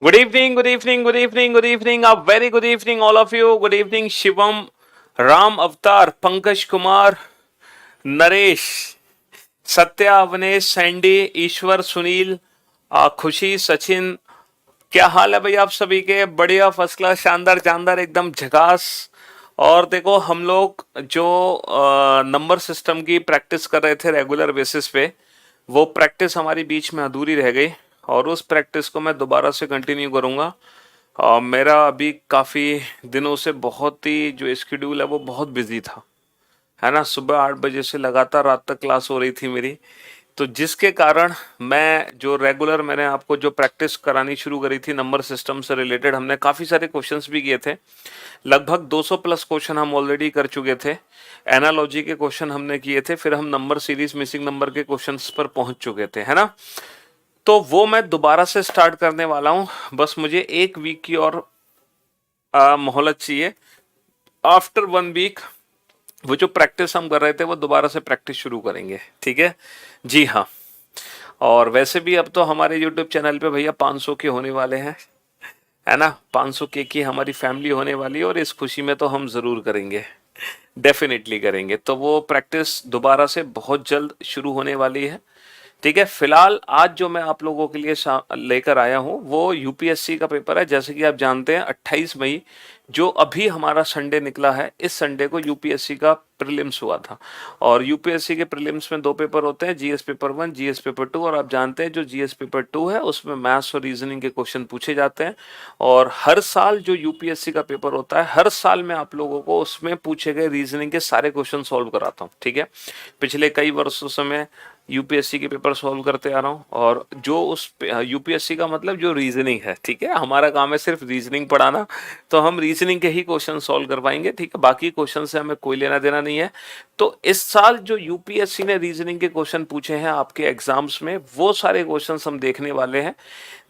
Good evening, good evening, good evening, good evening. A very good evening, all of you. Good evening, Shivam, Ram Avatar, Pankaj Kumar, Naresh, Satya, Avnesh, Sandy, Ishwar, Sunil, Khushi, Sachin. क्या हाल है भाई आप सभी के? बढ़िया, first class, शानदार जानदार, एकदम झकास। और देखो हम लोग जो नंबर सिस्टम की प्रैक्टिस कर रहे थे रेगुलर बेसिस पे, वो प्रैक्टिस हमारी बीच में अधूरी रह गई। और उस प्रैक्टिस को मैं दोबारा से कंटिन्यू करूँगा। मेरा अभी काफ़ी दिनों से बहुत ही जो स्केड्यूल है वो बहुत बिजी था, है ना। सुबह 8 बजे से लगातार रात तक क्लास हो रही थी मेरी। तो जिसके कारण मैं जो रेगुलर मैंने आपको जो प्रैक्टिस करानी शुरू करी थी नंबर सिस्टम से रिलेटेड, हमने काफ़ी सारे क्वेश्चंस भी किए थे। लगभग 200 प्लस क्वेश्चन हम ऑलरेडी कर चुके थे। एनालॉजी के क्वेश्चन हमने किए थे, फिर हम नंबर सीरीज मिसिंग नंबर के क्वेश्चंस पर पहुंच चुके थे, है ना। तो वो मैं दोबारा से स्टार्ट करने वाला हूं। बस मुझे एक वीक की और मोहलत चाहिए। आफ्टर 1 वीक वो जो प्रैक्टिस हम कर रहे थे वो दोबारा से प्रैक्टिस शुरू करेंगे, ठीक है जी हाँ। और वैसे भी अब तो हमारे यूट्यूब चैनल पे भैया 500 के होने वाले हैं, है ना। 500 के की हमारी फैमिली होने वाली है और इस खुशी में तो हम ज़रूर करेंगे, डेफिनेटली करेंगे। तो वो प्रैक्टिस दोबारा से बहुत जल्द शुरू होने वाली है, ठीक है। फिलहाल आज जो मैं आप लोगों के लिए लेकर आया हूँ वो यूपीएससी का पेपर है। जैसे कि आप जानते हैं 28 मई जो अभी हमारा संडे निकला है, इस संडे को यूपीएससी का प्रीलिम्स हुआ था। और यूपीएससी के प्रीलिम्स में 2 पेपर होते हैं, जीएस पेपर 1, जीएस पेपर 2। और आप जानते हैं जो जीएस पेपर 2 है उसमें मैथ्स और रीजनिंग के क्वेश्चन पूछे जाते हैं। और हर साल जो यूपीएससी का पेपर होता है, हर साल मैं आप लोगों को उसमें पूछे गए रीजनिंग के सारे क्वेश्चन सॉल्व कराता हूँ, ठीक है। पिछले कई वर्षों से मैं यूपीएससी के पेपर सॉल्व करते आ रहा हूँ। और जो उस यूपीएससी का मतलब जो रीजनिंग है, ठीक है, हमारा काम है सिर्फ रीजनिंग पढ़ाना। तो हम रीजनिंग के ही क्वेश्चन सॉल्व कर पाएंगे, ठीक है। बाकी क्वेश्चन से हमें कोई लेना देना नहीं है। तो इस साल जो यूपीएससी ने रीजनिंग के क्वेश्चन पूछे हैं आपके एग्जाम्स में, वो सारे क्वेश्चन हम देखने वाले हैं।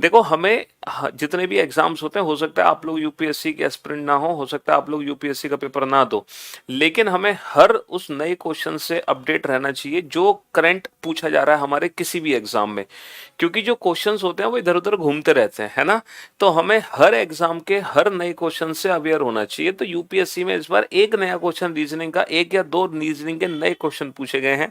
देखो हमें जितने भी एग्जाम्स होते हैं, हो सकता है आप लोग यूपीएससी के एस्पिरेंट ना हो सकता है आप लोग यूपीएससी का पेपर ना दो, लेकिन हमें हर उस नए क्वेश्चन से अपडेट रहना चाहिए जो करंट पूछा जा रहा है हमारे किसी भी एग्जाम में। क्योंकि जो क्वेश्चंस होते हैं वो इधर उधर घूमते रहते हैं, है ना। तो हमें हर एग्जाम के हर नए क्वेश्चन से अवेयर होना चाहिए। तो यूपीएससी में इस बार एक नया क्वेश्चन रीजनिंग का, एक या दो रीजनिंग के नए क्वेश्चन पूछे गए हैं।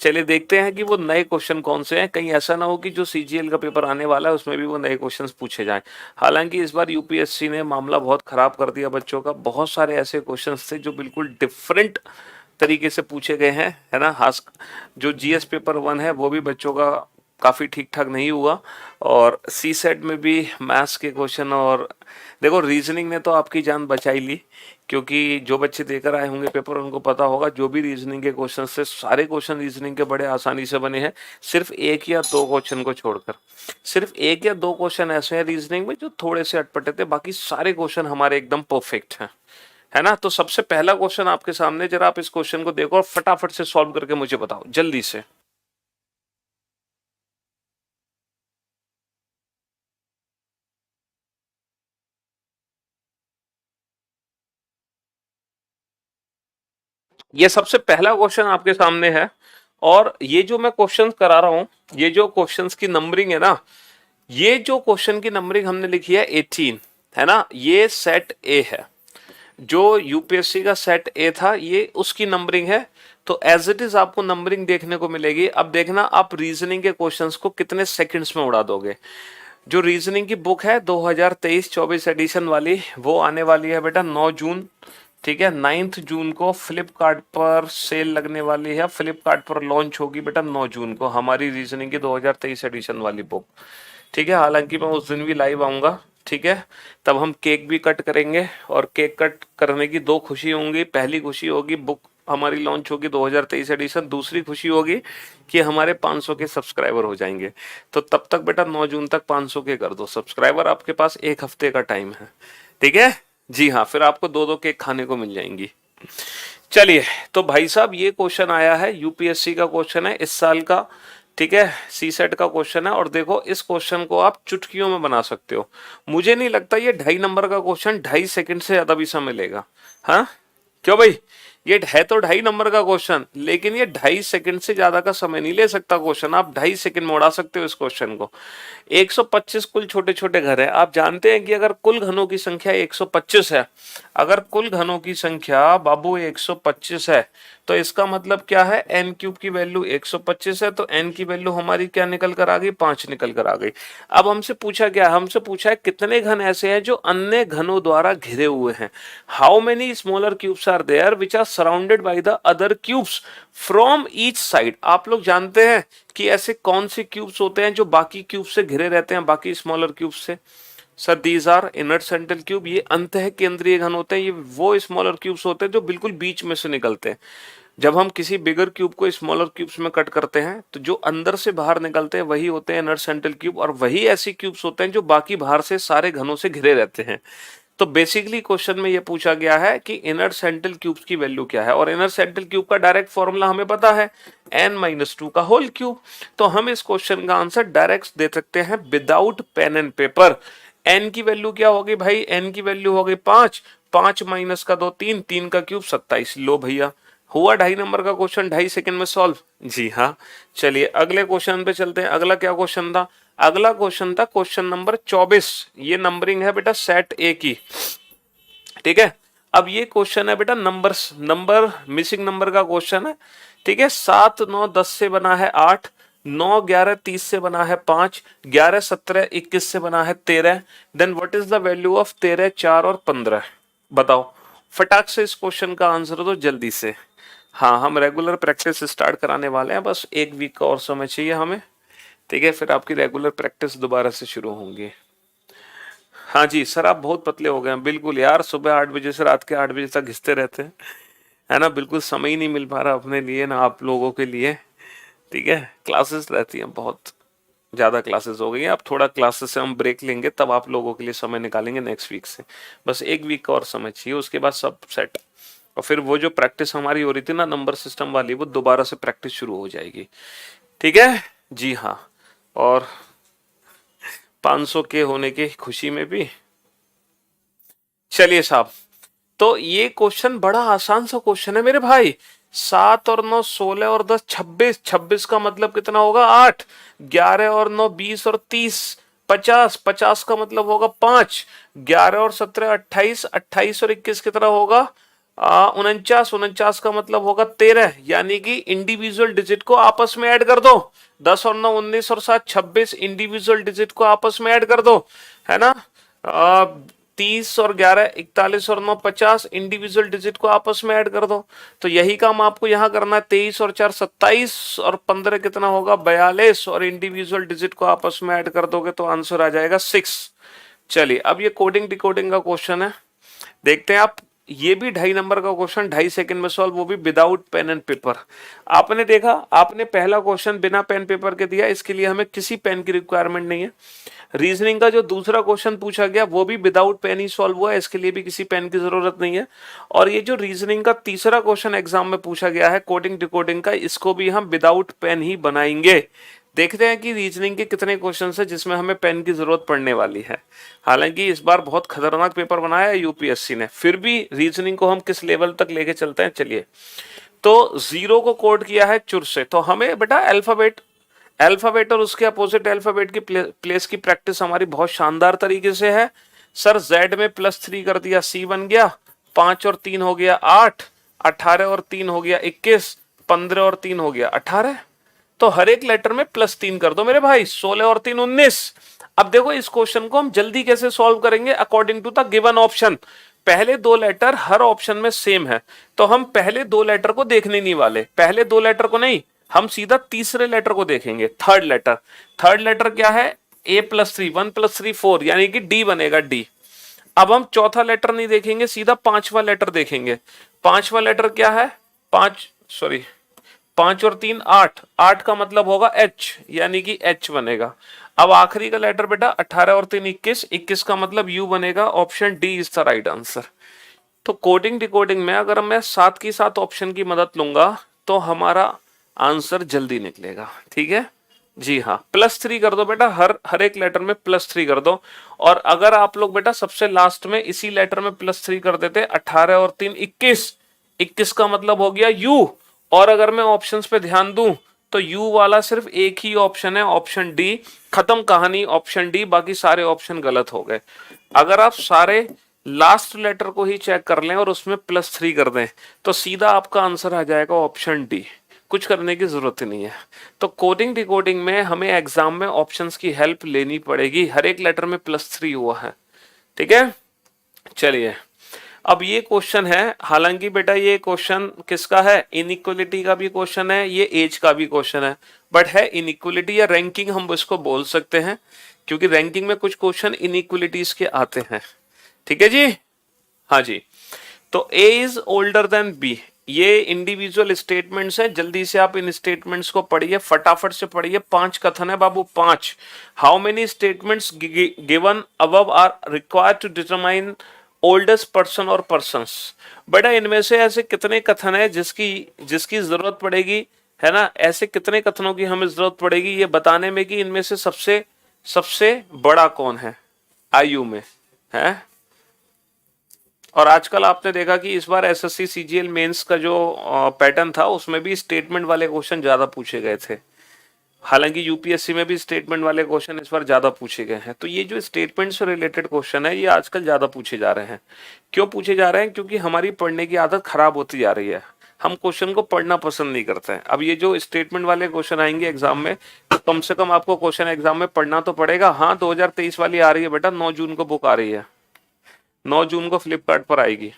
चलिए देखते हैं कि वो नए क्वेश्चन कौन से हैं। कहीं ऐसा ना हो कि जो सीजीएल का पेपर आने वाला है उसमें भी वो नए क्वेश्चंस पूछे जाएं। हालांकि इस बार यूपीएससी ने मामला बहुत खराब कर दिया बच्चों का। बहुत सारे ऐसे क्वेश्चंस थे जो बिल्कुल डिफरेंट तरीके से पूछे गए हैं, है ना। खास जो जीएस पेपर 1 है वो भी बच्चों का काफ़ी ठीक ठाक नहीं हुआ। और सी सेट में भी मैथ्स के क्वेश्चन, और देखो रीजनिंग ने तो आपकी जान बचाई ली। क्योंकि जो बच्चे देकर आए होंगे पेपर उनको पता होगा जो भी रीजनिंग के क्वेश्चन से, सारे क्वेश्चन रीजनिंग के बड़े आसानी से बने हैं। सिर्फ एक या दो क्वेश्चन को छोड़कर, सिर्फ एक या दो क्वेश्चन ऐसे हैं रीजनिंग में जो थोड़े से अटपटे थे, बाकी सारे क्वेश्चन हमारे एकदम परफेक्ट हैं, है ना। तो सबसे पहला क्वेश्चन आपके सामने, जरा आप इस क्वेश्चन को देखो और फटाफट से सॉल्व करके मुझे बताओ जल्दी से। ये सबसे पहला क्वेश्चन आपके सामने है। और ये जो मैं क्वेश्चन करा रहा हूं, ये जो क्वेश्चंस की नंबरिंग है ना, ये जो क्वेश्चन की नंबरिंग हमने लिखी है 18, है ना, ये सेट ए है। जो यूपीएससी का सेट ए था ये उसकी नंबरिंग है। तो एज इट इज आपको नंबरिंग देखने को मिलेगी। अब देखना आप रीजनिंग के क्वेश्चंस को कितने सेकंड्स में उड़ा दोगे। जो रीजनिंग की बुक है 2023-24 एडिशन वाली, वो आने वाली है बेटा 9 जून, ठीक है। 9 जून को फ्लिपकार्ट पर सेल लगने वाली है, फ्लिपकार्ट पर लॉन्च होगी बेटा 9 जून को हमारी रीजनिंग की 2023 एडिशन वाली बुक, ठीक है। हालांकि मैं उस दिन भी लाइव आऊंगा, ठीक है। तब हम केक भी कट करेंगे। और केक कट करने की दो खुशी होंगी। पहली खुशी होगी बुक हमारी लॉन्च होगी 2023 एडिशन। दूसरी खुशी होगी कि हमारे 500 के सब्सक्राइबर हो जाएंगे। तो तब तक बेटा 9 जून तक 500 के कर दो सब्सक्राइबर। आपके पास एक हफ्ते का टाइम है, ठीक है जी हाँ। फिर आपको दो दो केक खाने को मिल जाएंगी। चलिए, तो भाई साहब ये क्वेश्चन आया है, यूपीएससी का क्वेश्चन है इस साल का, ठीक है। सी सेट का क्वेश्चन है। और देखो इस क्वेश्चन को आप चुटकियों में बना सकते हो। मुझे नहीं लगता ये 2.5 नंबर का क्वेश्चन 2.5 सेकंड से ज्यादा भी समय लेगा। हाँ क्यों भाई? ये है तो 2.5 नंबर का क्वेश्चन, लेकिन ये 2.5 सेकंड से ज्यादा का समय नहीं ले सकता क्वेश्चन। आप 2.5 सेकंड में उड़ा सकते हो इस क्वेश्चन को। 125 कुल छोटे छोटे घर है। आप जानते हैं कि अगर कुल घनों की संख्या 125 है, अगर कुल घनों की संख्या बाबू 125 है, तो इसका मतलब क्या है, n क्यूब की वैल्यू 125 है, तो n की वैल्यू हमारी क्या निकल कर आ गई, 5 निकल कर आ गई। अब हमसे पूछा क्या है, हमसे पूछा है कितने घन ऐसे हैं जो अन्य घनों द्वारा घिरे हुए हैं। How many smaller cubes are there which are surrounded by the other cubes from each side. आप लोग जानते हैं कि ऐसे कौन से क्यूब्स होते हैं जो बाकी क्यूब से घिरे रहते हैं, बाकी स्मॉलर क्यूब से। Sir these are inner central cube. ये अंतः केंद्रीय घन होते हैं। ये वो स्मॉलर क्यूब्स होते हैं जो बिल्कुल बीच में से निकलते हैं। जब हम किसी बिगर क्यूब को स्मॉलर क्यूब्स में कट करते हैं तो जो अंदर से बाहर निकलते हैं वही होते हैं इनर सेंट्रल क्यूब, और वही ऐसी क्यूब्स होते हैं जो बाकी बाहर से सारे घनों से घिरे रहते हैं। तो बेसिकली क्वेश्चन में ये पूछा गया है कि इनर सेंट्रल क्यूब्स की वैल्यू क्या है, और इनर सेंट्रल क्यूब का डायरेक्ट फॉर्मूला हमें पता है, n-2 का होल क्यूब। तो हम इस क्वेश्चन का आंसर डायरेक्ट दे सकते हैं without pen and paper. n की वैल्यू क्या होगी भाई, n की वैल्यू होगी 5, 5 माइनस का 2 3, 3 का क्यूब 27। लो भैया, हुआ 2.5 नंबर का क्वेश्चन 2.5 सेकंड में सॉल्व। जी हाँ, चलिए अगले क्वेश्चन पे चलते हैं। अगला क्या क्वेश्चन था, अगला क्वेश्चन था क्वेश्चन नंबर 24। ये नंबरिंग है बेटा सेट ए की, ठीक है। अब ये क्वेश्चन है बेटा नंबर मिसिंग नंबर का क्वेश्चन है, ठीक है। 7 9 10 से बना है 8, 9 11 30 से बना है 5, 11 17 21 से बना है 13। Then what is the value of 13 4 और 15। बताओ फटाक से इस क्वेश्चन का आंसर दो जल्दी से। हाँ, हम रेगुलर प्रैक्टिस स्टार्ट कराने वाले हैं, बस 1 वीक का और समय चाहिए हमें, ठीक है। फिर आपकी रेगुलर प्रैक्टिस दोबारा से शुरू होंगी। हाँ जी सर, आप बहुत पतले हो गए हैं। बिल्कुल यार, सुबह 8 बजे से रात के 8 बजे तक घिसते रहते हैं, है ना। बिल्कुल समय ही नहीं मिल पा रहा अपने लिए ना आप लोगों के लिए, ठीक है। क्लासेस रहती हैं, बहुत ज़्यादा क्लासेस हो गई हैं। अब थोड़ा क्लासेस से हम ब्रेक लेंगे, तब आप लोगों के लिए समय निकालेंगे नेक्स्ट वीक से। बस 1 वीक का और समय चाहिए, उसके बाद सब सेट। और फिर वो जो प्रैक्टिस हमारी हो रही थी ना नंबर सिस्टम वाली, वो दोबारा से प्रैक्टिस शुरू हो जाएगी, ठीक है जी हाँ। और 500 के होने की खुशी में भी, चलिए साहब। तो ये क्वेश्चन बड़ा आसान सा क्वेश्चन है मेरे भाई। 7 और 9 16 और 10 26, 26 का मतलब कितना होगा 8, 11 और 9 20 और 30 50, 50 का मतलब होगा 5, 11 और 17 28, 28 और 21 कितना होगा 49, 49 का मतलब होगा 13। यानी कि इंडिविजुअल डिजिट को आपस में ऐड कर दो। 10 और 9 19 और 7 26, इंडिविजुअल डिजिट को आपस में ऐड कर दो, है ना। 30 और 11 41 और 9 50, इंडिविजुअल डिजिट को आपस में ऐड कर दो। तो यही काम आपको यहाँ करना है। 23 और 4 27 और 15 कितना होगा 42, और इंडिविजुअल डिजिट को आपस में ऐड कर दोगे तो आंसर आ जाएगा 6। चलिए अब ये कोडिंग डिकोडिंग का क्वेश्चन है, देखते हैं आप। ये भी 2.5 नंबर का क्वेश्चन 2.5 सेकंड में सॉल्व, वो भी विदाउट पेन एंड पेपर। आपने देखा, आपने पहला क्वेश्चन बिना पेन पेपर के दिया, इसके लिए हमें किसी पेन की रिक्वायरमेंट नहीं है। रीजनिंग का जो दूसरा क्वेश्चन पूछा गया वो भी विदाउट पेन ही सॉल्व हुआ है, इसके लिए भी किसी पेन की जरूरत नहीं है। और ये जो रीजनिंग का तीसरा क्वेश्चन एग्जाम में पूछा गया है कोडिंग डिकोडिंग का, इसको भी हम विदाउट पेन ही बनाएंगे। देखते हैं कि रीजनिंग के कितने क्वेश्चन है जिसमें हमें पेन की जरूरत पड़ने वाली है। हालांकि इस बार बहुत खतरनाक पेपर बनाया है यूपीएससी ने, फिर भी रीजनिंग को हम किस लेवल तक लेके चलते हैं चलिए। तो 0 को कोड किया है चुर से, तो हमें बेटा अल्फाबेट और उसके अपोजिट अल्फाबेट की प्लेस की प्रैक्टिस हमारी बहुत शानदार तरीके से है। सर Z में +3 कर दिया, C बन गया 5 और 3 हो गया 8, 18 और 3 हो गया 21, 15 और 3 हो गया 18। तो हर एक लेटर में +3 कर दो मेरे भाई, 16 और 3 19। अब देखो इस क्वेश्चन को हम जल्दी कैसे सॉल्व करेंगे according to the given option. पहले 2 लेटर हर ऑप्शन में सेम है, तो हम पहले 2 लेटर को देखने नहीं वाले, पहले 2 लेटर को नहीं, हम सीधा तीसरे लेटर को देखेंगे। थर्ड लेटर क्या है, A+3 1 + 3 4, यानी कि D बनेगा D। अब हम चौथा लेटर नहीं देखेंगे, सीधा 5वां लेटर देखेंगे। 5वां लेटर क्या है, 5 और 3 8, 8 का मतलब होगा H, यानी कि H बनेगा। अब आखिरी का लेटर बेटा 18 और 3 21, 21 का मतलब U बनेगा। Option D is the right answer. तो कोडिंग डिकोडिंग में अगर मैं साथ की साथ ऑप्शन की मदद लूंगा तो हमारा आंसर जल्दी निकलेगा, ठीक है जी हाँ। +3 कर दो बेटा, हर एक लेटर में +3 कर दो। और अगर आप लोग बेटा सबसे लास्ट में इसी लेटर में +3 कर देते, 18 और 3 21, 21 का मतलब हो गया यू, और अगर मैं ऑप्शंस पे ध्यान दूं तो यू वाला सिर्फ एक ही ऑप्शन है, ऑप्शन डी। खत्म कहानी, ऑप्शन डी, बाकी सारे ऑप्शन गलत हो गए। अगर आप सारे लास्ट लेटर को ही चेक कर लें और उसमें +3 कर दें तो सीधा आपका आंसर आ जाएगा ऑप्शन डी। कुछ करने की जरूरत ही नहीं है। तो कोडिंग डिकोडिंग में हमें एग्जाम में ऑप्शंस की हेल्प लेनी पड़ेगी। हर एक लेटर में +3 हुआ है, ठीक है। चलिए, अब ये क्वेश्चन है, हालांकि बेटा ये क्वेश्चन किसका है, इनइक्वलिटी का भी क्वेश्चन है, ये एज का भी क्वेश्चन है, बट है इनइक्वलिटी या रैंकिंग हम इसको बोल सकते हैं, क्योंकि रैंकिंग में कुछ क्वेश्चन इनइक्वलिटीज के आते हैं, ठीक है जी। हाँ जी, तो ए इज ओल्डर देन बी, ये इंडिविजुअल स्टेटमेंट्स हैं। जल्दी से आप इन स्टेटमेंट्स को पढ़िए, फटाफट से पढ़िए। 5 कथन है बाबू, 5। How many statements given above are required to determine oldest person और पर्सन्स। बेटा इनमें से ऐसे कितने कथन है जिसकी जरूरत पड़ेगी, है ना, ऐसे कितने कथनों की हमें जरूरत पड़ेगी ये बताने में कि इनमें से सबसे बड़ा कौन है आयु में, है। और आजकल आपने देखा कि इस बार एसएससी सीजीएल मेंस का जो पैटर्न था उसमें भी स्टेटमेंट वाले क्वेश्चन ज्यादा पूछे गए थे। हालांकि यूपीएससी में भी स्टेटमेंट वाले क्वेश्चन इस बार ज्यादा पूछे गए हैं। तो ये जो स्टेटमेंट से रिलेटेड क्वेश्चन है ये आजकल ज्यादा पूछे जा रहे हैं। क्यों पूछे जा रहे हैं? क्योंकि हमारी पढ़ने की आदत खराब होती जा रही है, हम क्वेश्चन को पढ़ना पसंद नहीं करते हैं। अब ये जो स्टेटमेंट वाले क्वेश्चन आएंगे एग्जाम में, तो कम से कम आपको क्वेश्चन एग्जाम में पढ़ना तो पड़ेगा। हाँ, 2023 वाली आ रही है बेटा, 9 जून को बुक आ रही है, 9 जून को फ्लिपकार्ट पर आएगी।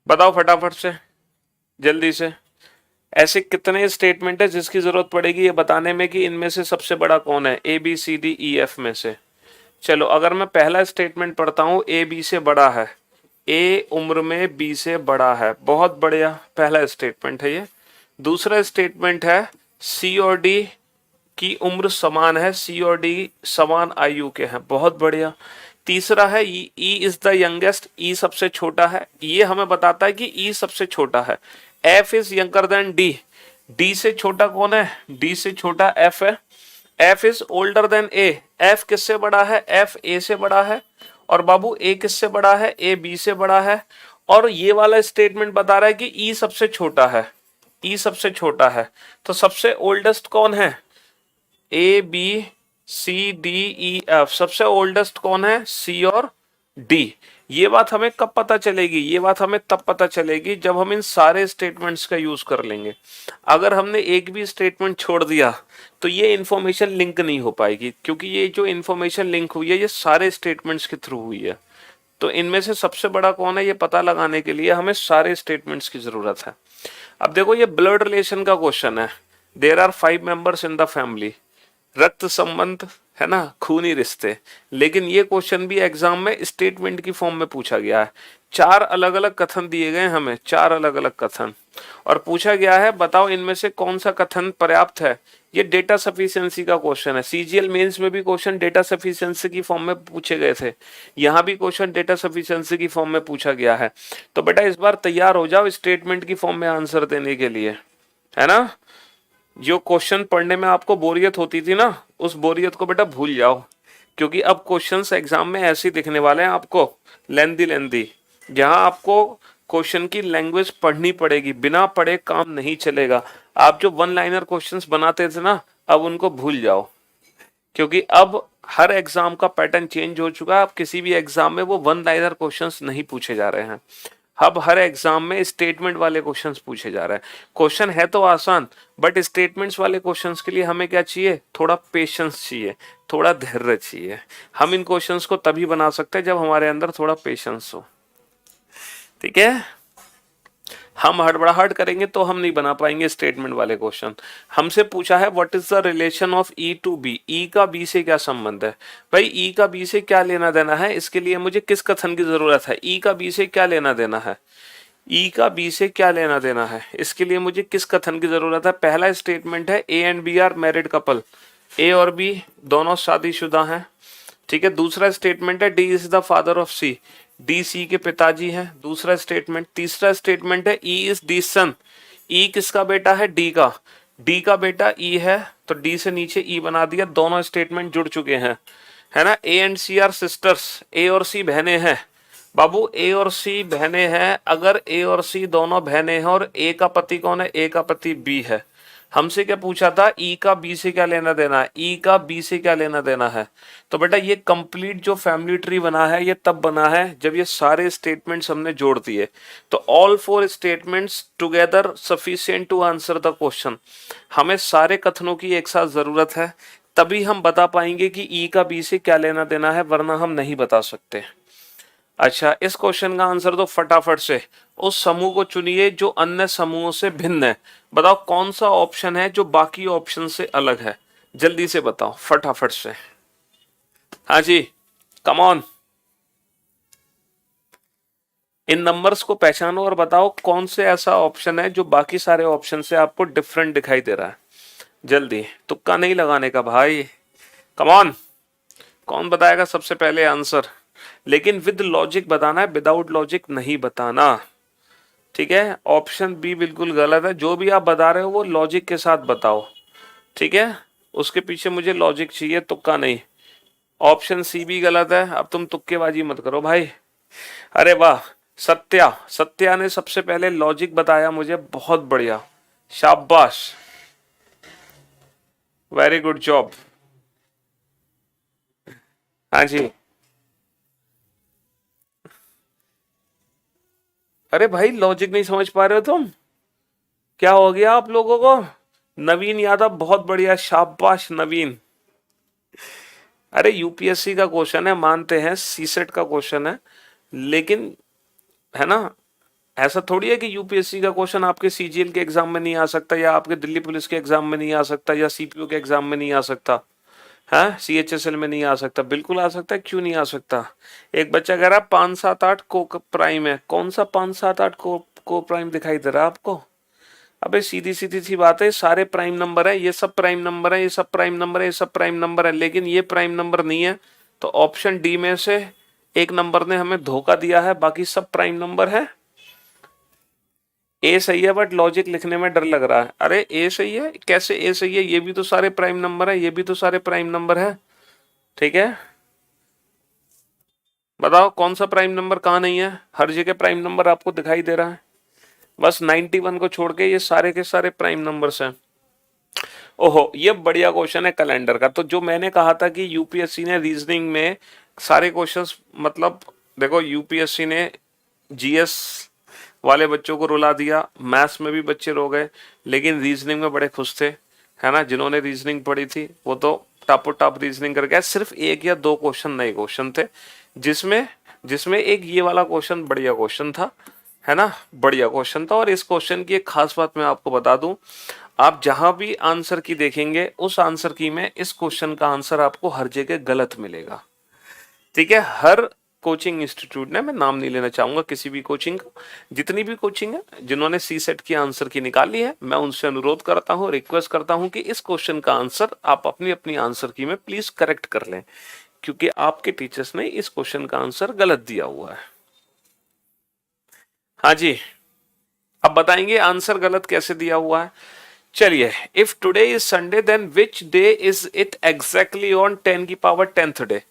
बताओ फटाफट से, जल्दी से, ऐसे कितने स्टेटमेंट है जिसकी जरूरत पड़ेगी ये बताने में कि इनमें से सबसे बड़ा कौन है A B C D E F में से। चलो, अगर मैं पहला स्टेटमेंट पढ़ता हूं, ए बी से बड़ा है, ए उम्र में बी से बड़ा है, बहुत बढ़िया, पहला स्टेटमेंट है ये। दूसरा स्टेटमेंट है सी और डी की उम्र समान है, सी और डी समान आयु के हैं, बहुत बढ़िया। तीसरा है ई इज द यंगेस्ट, ई सबसे छोटा है, ये हमें बताता है कि ई सबसे छोटा है। F is younger than D, D से छोटा कौन है, डी से छोटा एफ है। F is older than A, F किससे बड़ा है, एफ ए से बड़ा है। और बाबू ए किससे बड़ा है, ए बी से बड़ा है। और ये वाला स्टेटमेंट बता रहा है कि ई सबसे छोटा है, ई सबसे छोटा है। तो सबसे ओल्डेस्ट कौन है, A B C D E F, सबसे ओल्डेस्ट कौन है, सी और डी। ये बात हमें कब पता चलेगी, ये बात हमें तब पता चलेगी जब हम इन सारे स्टेटमेंट्स का यूज कर लेंगे। अगर हमने एक भी स्टेटमेंट छोड़ दिया तो ये इंफॉर्मेशन लिंक नहीं हो पाएगी, क्योंकि ये जो इंफॉर्मेशन लिंक हुई है ये सारे स्टेटमेंट्स के थ्रू हुई है। तो इनमें से सबसे बड़ा कौन है ये पता लगाने के लिए हमें सारे स्टेटमेंट्स की जरूरत है। अब देखो, ये ब्लड रिलेशन का क्वेश्चन है। There are 5 members in the family, रक्त संबंध, है ना, खूनी रिश्ते। लेकिन ये क्वेश्चन भी एग्जाम में स्टेटमेंट की फॉर्म में पूछा गया है। 4 अलग अलग कथन दिए गए हमें, 4 अलग अलग कथन, और पूछा गया है बताओ इनमें से कौन सा कथन पर्याप्त है। ये डेटा सफिशिएंसी का क्वेश्चन है। सीजीएल मेंस में भी क्वेश्चन डेटा सफिशिएंसी की फॉर्म में पूछे गए थे, यहाँ भी क्वेश्चन डेटा सफिशिएंसी की फॉर्म में पूछा गया है। तो बेटा इस बार तैयार हो जाओ स्टेटमेंट की फॉर्म में आंसर देने के लिए, है ना। जो क्वेश्चन पढ़ने में आपको बोरियत होती थी ना, उस बोरियत को बेटा भूल जाओ, क्योंकि अब क्वेश्चंस एग्जाम में ऐसे दिखने वाले हैं आपको, लेंदी, जहां आपको क्वेश्चन की लैंग्वेज पढ़नी पड़ेगी, बिना पढ़े काम नहीं चलेगा। आप जो 1 लाइनर क्वेश्चंस बनाते थे ना, अब उनको भूल जाओ, क्योंकि अब हर एग्जाम का पैटर्न चेंज हो चुका है। अब किसी भी एग्जाम में वो 1 लाइनर क्वेश्चंस नहीं पूछे जा रहे हैं, अब हर एग्जाम में स्टेटमेंट वाले क्वेश्चंस पूछे जा रहे हैं। क्वेश्चन है तो आसान, बट स्टेटमेंट्स वाले क्वेश्चंस के लिए हमें क्या चाहिए, थोड़ा पेशेंस चाहिए, थोड़ा धैर्य चाहिए। हम इन क्वेश्चंस को तभी बना सकते हैं जब हमारे अंदर थोड़ा पेशेंस हो, ठीक है। हम हड़बड़ाहट करेंगे तो हम नहीं बना पाएंगे स्टेटमेंट वाले क्वेश्चन। हमसे पूछा है what is the relation of E to B, E का बी से क्या संबंध है। भाई ई का बी से क्या लेना देना है, इसके लिए मुझे किस कथन की जरूरत है, ई का बी से क्या लेना देना है, ई का बी से क्या लेना देना है, इसके लिए मुझे किस कथन की जरूरत है। पहला स्टेटमेंट है A and B are married couple, A और बी दोनों शादीशुदा हैं, ठीक है। दूसरा स्टेटमेंट है D is the father of C, D C के पिताजी हैं, दूसरा स्टेटमेंट। तीसरा स्टेटमेंट है ई इज डी सन, ई किसका बेटा है, डी का, डी का बेटा ई है, तो डी से नीचे ई बना दिया, दोनों स्टेटमेंट जुड़ चुके हैं, है ना। A and C are sisters, A और सी बहनें हैं, बाबू ए और सी बहनें हैं, अगर ए और सी दोनों बहनें हैं और ए का पति कौन है, ए का पति बी है, हमसे क्या पूछा था, ई का बी से क्या लेना देना है, ई का बी से क्या लेना देना है। तो बेटा ये कंप्लीट जो फैमिली ट्री बना है ये तब बना है जब ये सारे स्टेटमेंट्स हमने जोड़ दिए। तो all four statements together sufficient to answer the question. हमें सारे कथनों की एक साथ जरूरत है, तभी हम बता पाएंगे कि ई का बी से क्या लेना देना है, वरना हम नहीं बता सकते। अच्छा, इस क्वेश्चन का आंसर दो फटाफट से। उस समूह को चुनिए जो अन्य समूहों से भिन्न है। बताओ कौन सा ऑप्शन है जो बाकी ऑप्शन से अलग है, जल्दी से बताओ फटाफट से। हाँ जी, कम ऑन। इन नंबर्स को पहचानो और बताओ कौन से ऐसा ऑप्शन है जो बाकी सारे ऑप्शन से आपको डिफरेंट दिखाई दे रहा है। जल्दी, तुक्का नहीं लगाने का भाई, कम ऑन। कौन बताएगा सबसे पहले आंसर, लेकिन विद लॉजिक बताना है, विदाउट लॉजिक नहीं बताना, ठीक है। ऑप्शन बी बिल्कुल गलत है, जो भी आप बता रहे हो वो लॉजिक के साथ बताओ, ठीक है। उसके पीछे मुझे लॉजिक चाहिए, तुक्का नहीं। ऑप्शन सी भी गलत है, अब तुम तुक्केबाजी मत करो भाई। अरे वाह, सत्या, सत्या ने सबसे पहले लॉजिक बताया मुझे, बहुत बढ़िया, शाबाश, वेरी गुड जॉब। हाँ जी, अरे भाई लॉजिक नहीं समझ पा रहे हो तुम, क्या हो गया आप लोगों को। नवीन यादव बहुत बढ़िया, शाबाश नवीन। अरे यूपीएससी का क्वेश्चन है, मानते हैं सीसेट का क्वेश्चन है, लेकिन है ना, ऐसा थोड़ी है कि यूपीएससी का क्वेश्चन आपके सीजीएल के एग्जाम में नहीं आ सकता, या आपके दिल्ली पुलिस के एग्जाम में नहीं आ सकता, या सीपीओ के एग्जाम में नहीं आ सकता है, सीएचएसएल में नहीं आ सकता, बिल्कुल आ सकता है, क्यों नहीं आ सकता। एक बच्चा कह रहा है 5 7 8 को प्राइम है, कौन सा 5 7 8 को प्राइम दिखाई दे रहा है आपको। अबे सीधी सीधी सी बात है, सारे प्राइम नंबर है, ये सब प्राइम नंबर है, ये सब प्राइम नंबर है, ये सब प्राइम नंबर है, लेकिन ये प्राइम नंबर नहीं है। तो ऑप्शन डी में से एक नंबर ने हमें धोखा दिया है, बाकी सब प्राइम नंबर है। ए सही है, बट लॉजिक लिखने में डर लग रहा है। अरे ए सही है, कैसे ए सही है, ये भी तो सारे प्राइम नंबर है, ये भी तो सारे प्राइम नंबर है, ठीक है। बताओ कौन सा प्राइम नंबर कहाँ नहीं है, हर जगह प्राइम नंबर आपको दिखाई दे रहा है, बस 91 को छोड़ के ये सारे के सारे प्राइम नंबर्स हैं। ओहो, ये बढ़िया क्वेश्चन है कैलेंडर का। तो जो मैंने कहा था कि यूपीएससी ने रीजनिंग में सारे क्वेश्चंस, मतलब देखो यूपीएससी ने जीएस वाले बच्चों को रुला दिया, मैथ्स में भी बच्चे रो गए, लेकिन रीजनिंग में बड़े खुश थे, है ना। जिन्होंने रीजनिंग पढ़ी थी वो तो टॉप टॉप रीजनिंग करके आए। सिर्फ एक या दो क्वेश्चन नए क्वेश्चन थे, जिसमें जिसमें एक ये वाला क्वेश्चन बढ़िया क्वेश्चन था, है ना, बढ़िया क्वेश्चन था। और इस क्वेश्चन की एक खास बात मैं आपको बता दूं, आप जहां भी आंसर की देखेंगे उस आंसर की में इस क्वेश्चन का आंसर आपको हर जगह गलत मिलेगा, ठीक है। हर कोचिंग इंस्टीट्यूट ने, मैं नाम नहीं लेना चाहूंगा किसी भी कोचिंग का, जितनी भी कोचिंग है जिन्होंने सी सेट की आंसर की निकाली है, मैं उनसे अनुरोध करता हूं, रिक्वेस्ट करता हूं कि इस क्वेश्चन का आंसर आप अपनी अपनी आंसर की में प्लीज करेक्ट कर लें, क्योंकि आपके टीचर्स ने इस क्वेश्चन का आंसर गलत दिया हुआ है। हाँ जी, अब बताएंगे आंसर गलत कैसे दिया हुआ है। चलिए, if today is Sunday then which day is it exactly on 10 की पावर 10th डे।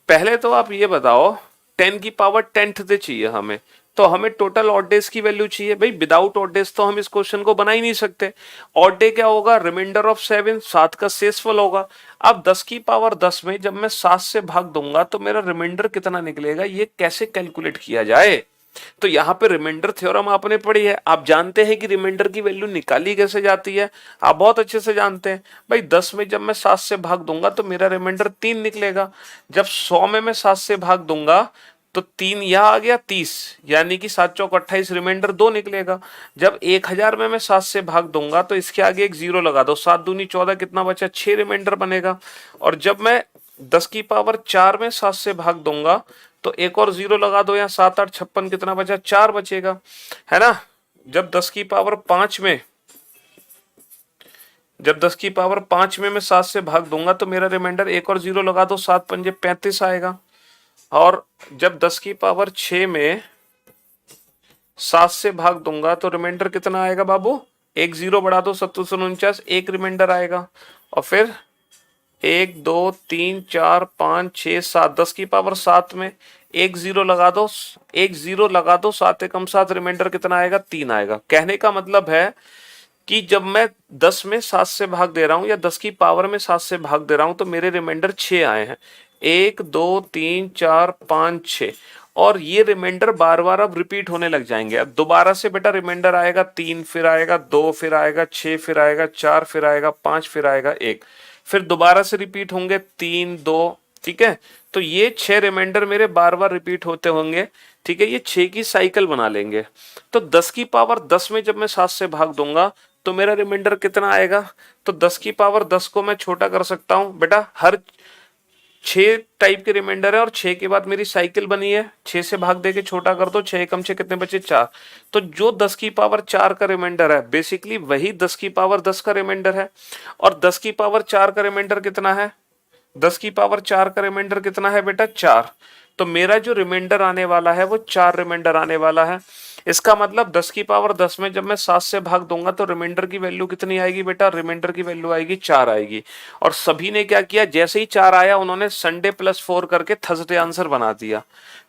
पहले तो आप ये बताओ, 10 की पावर 10th डे चाहिए हमें, तो हमें टोटल ऑड डेज की वैल्यू चाहिए भाई। विदाउट ऑड डेज तो हम इस क्वेश्चन को बना ही नहीं सकते। ऑड डे क्या होगा, रिमाइंडर ऑफ 7, 7 का शेषफल होगा। अब 10 की पावर 10 में जब मैं 7 से भाग दूंगा तो मेरा रिमाइंडर कितना निकलेगा, ये कैसे कैलकुलेट किया जाए। तो यहाँ पे रिमाइंडर थ्योरम आपने पढ़ी है, आप जानते हैं कि रिमाइंडर की वैल्यू निकाली कैसे जाती है, आप बहुत अच्छे से जानते हैं भाई। 10 में जब मैं 7 से भाग दूंगा तो मेरा रिमाइंडर 3 निकलेगा। जब 100 में मैं 7 से भाग दूंगा तो 3 यहाँ आ गया 30, यानी कि 7 चौक 28, रिमाइंडर 2 निकलेगा। जब 1000 में मैं 7 से भाग दूंगा तो इसके आगे एक जीरो लगा दो, 7 दूनी 14, कितना बचा, 6 रिमाइंडर बनेगा। और जब मैं 10 की पावर 4 में 7 से भाग दूंगा तो एक और जीरो लगा दो, यहाँ 7 8 56, कितना बचा, 4 बचेगा, है ना। जब 10 की पावर 5 में जब 10 की पावर 5 में मैं 7 से भाग दूंगा तो मेरा रिमाइंडर, एक और जीरो लगा दो, 7 पंजे 35 आएगा। और जब 10 की पावर 6 में 7 से भाग दूंगा तो रिमाइंडर कितना आएगा बाबू, एक जीरो बढ़ा दो, 7 49, एक रिमाइंडर आएगा। और फिर 1 2 3 4 5 6 7, 10 की पावर 7 में एक जीरो लगा दो, एक जीरो लगा दो, 7 एकम 7, रिमाइंडर कितना आएगा? 3 आएगा। कहने का मतलब है कि जब मैं 10 में 7 से भाग दे रहा हूं या 10 की पावर में 7 से भाग दे रहा हूं तो मेरे रिमाइंडर 6 आए हैं। 1 2 3 4 5 6, और ये रिमाइंडर बार बार अब रिपीट होने लग जाएंगे। अब दोबारा से बेटा रिमाइंडर आएगा 3, फिर आएगा 2, फिर आएगा 6, फिर आएगा 4, फिर आएगा 5, फिर आएगा 1, फिर दोबारा से रिपीट होंगे 3 2। ठीक है, तो ये 6 रिमाइंडर मेरे बार बार रिपीट होते होंगे। ठीक है, ये 6 की साइकिल बना लेंगे। तो 10 की पावर 10 में जब मैं 7 से भाग दूंगा तो मेरा रिमाइंडर कितना आएगा? तो 10 की पावर 10 को मैं छोटा कर सकता हूं बेटा, हर 6 टाइप के रिमाइंडर है और 6 के बाद मेरी साइकिल बनी है, 6 से भाग दे के छोटा कर दो, 6 कम 6 कितने बचे? 4। तो जो 10 की पावर 4 का रिमाइंडर है बेसिकली वही 10 की पावर 10 का रिमाइंडर है। और 10 की पावर 4 का रिमाइंडर कितना है? 10 की पावर 4 का रिमाइंडर कितना है बेटा? 4। तो मेरा जो रिमाइंडर आने वाला है वो 4 रिमाइंडर आने वाला है। इसका मतलब 10 की पावर 10 में जब मैं 7 से भाग दूंगा तो रिमाइंडर की वैल्यू कितनी आएगी बेटा? रिमाइंडर की वैल्यू आएगी 4 आएगी। और सभी ने क्या किया, जैसे ही 4 आया उन्होंने संडे प्लस 4 करके थर्सडे आंसर बना दिया।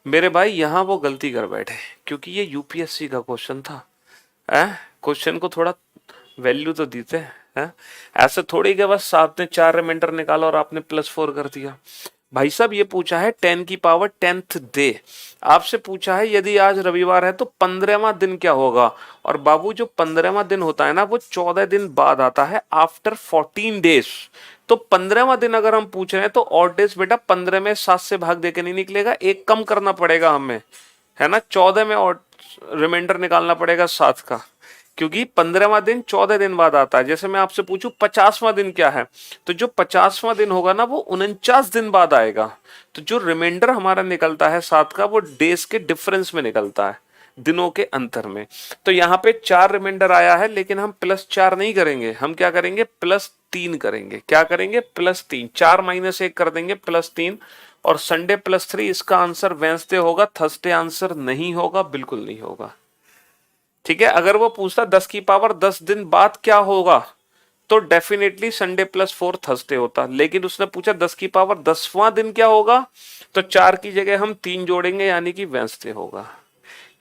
मेरे भाई यहाँ वो गलती कर बैठे, क्योंकि ये यूपीएससी का क्वेश्चन था। क्वेश्चन को थोड़ा वैल्यू तो देते हैं। ऐसे थोड़ी कि बस आपने 4 रिमाइंडर निकाला और आपने +4 कर दिया। भाई साहब ये पूछा है 10 की पावर 10th डे, आपसे पूछा है यदि आज रविवार है तो 15वां दिन क्या होगा। और बाबू जो 15वां दिन होता है ना वो 14 दिन बाद आता है, आफ्टर 14 डेज। तो 15वां दिन अगर हम पूछ रहे हैं तो ऑड डेज बेटा 15 में 7 से भाग देके नहीं निकलेगा, एक कम करना पड़ेगा हमें, है ना। 14 में और रिमाइंडर निकालना पड़ेगा 7 का, क्योंकि 15वां दिन 14 दिन बाद आता है। जैसे मैं आपसे पूछूं 50वां दिन क्या है, तो जो 50वां दिन होगा ना वो 49 दिन बाद आएगा। तो जो रिमाइंडर हमारा निकलता है 7 का वो डेज के डिफरेंस में निकलता है, दिनों के अंतर में। तो यहाँ पे 4 रिमाइंडर आया है, लेकिन हम +4 नहीं करेंगे, हम क्या करेंगे? +3 करेंगे। क्या करेंगे? +3। 4 - 1 कर देंगे +3, और संडे +3। इसका आंसर वेंसडे होगा, थर्सडे आंसर नहीं होगा, बिल्कुल नहीं होगा। ठीक है, अगर वो पूछता 10 की पावर 10 दिन बाद क्या होगा तो डेफिनेटली संडे +4 थर्सडे होता, लेकिन उसने पूछा 10 की पावर 10वां दिन क्या होगा, तो 4 की जगह हम 3 जोड़ेंगे, यानी कि वेंसडे होगा,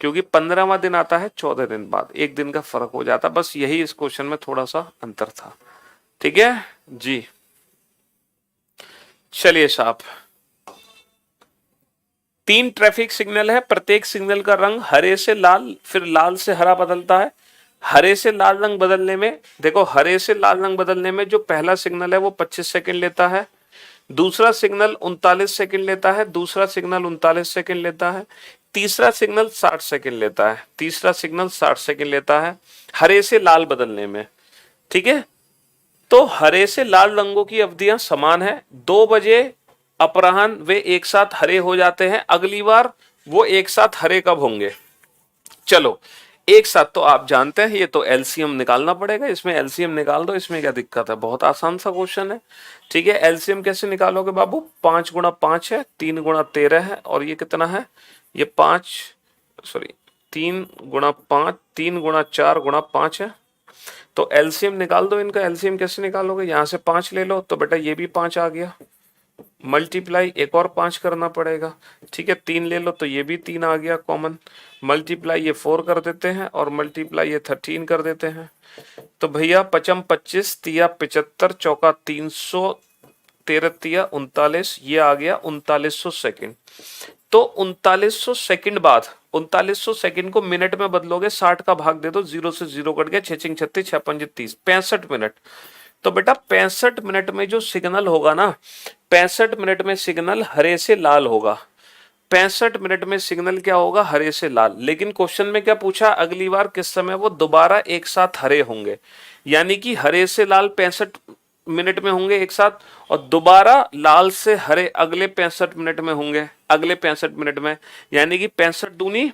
क्योंकि 15वां दिन आता है 14 दिन बाद, एक दिन का फर्क हो जाता। बस यही इस क्वेश्चन में थोड़ा सा अंतर था। ठीक है जी, चलिए साहब। 3 ट्रैफिक सिग्नल है, प्रत्येक सिग्नल का रंग हरे से लाल फिर लाल से हरा बदलता है। हरे से लाल रंग बदलने में, देखो हरे से लाल रंग बदलने में जो पहला सिग्नल है वो 25 सेकंड लेता है, दूसरा सिग्नल 39 सेकंड लेता है, दूसरा सिग्नल 39 सेकंड लेता है, तीसरा सिग्नल 60 सेकंड लेता है, तीसरा सिग्नल 60 सेकंड लेता है हरे से लाल बदलने में। ठीक है, तो हरे से लाल रंगों की अवधियां समान है। 2 बजे अपराह्न वे एक साथ हरे हो जाते हैं, अगली बार वो एक साथ हरे कब होंगे? चलो एक साथ, तो आप जानते हैं ये तो एलसीएम निकालना पड़ेगा, इसमें एलसीएम निकाल दो, इसमें क्या दिक्कत है, बहुत आसान सा क्वेश्चन है। ठीक है, एलसीएम कैसे निकालोगे बाबू? 5 × 5 है, 3 × 13 है, और ये कितना है? ये 3 × 5, 3 × 4 × 5 है। तो एलसीएम निकाल दो इनका। एलसीएम कैसे निकालोगे? यहां से 5 ले लो, तो बेटा ये भी 5 आ गया, मल्टीप्लाई एक और 5 करना पड़ेगा। ठीक है, 3 ले लो तो ये भी 3 आ गया कॉमन, मल्टीप्लाई ये 4 कर देते हैं, और मल्टीप्लाई ये 13 कर देते हैं। तो भैया 5 × 25 तिया 75 चौका 300 13 तिया 39, ये आ गया 3900 सेकंड। तो 3900 सेकंड बाद, 3900 सेकंड को मिनट में बदलोगे, 60 का भाग दे दो, 0 से 0 कट गया, 6 × 36 6 × 5 30, 65 मिनट। तो बेटा 65 मिनट में जो सिग्नल होगा ना, 65 मिनट में सिग्नल हरे से लाल होगा। 65 मिनट में सिग्नल क्या होगा? हरे से लाल। लेकिन क्वेश्चन में क्या पूछा? अगली बार किस समय वो दोबारा एक साथ हरे होंगे, यानी कि हरे से लाल 65 मिनट में होंगे एक साथ, और दोबारा लाल से हरे अगले 65 मिनट में होंगे, अगले 65 मिनट में, यानी कि 65 दूनी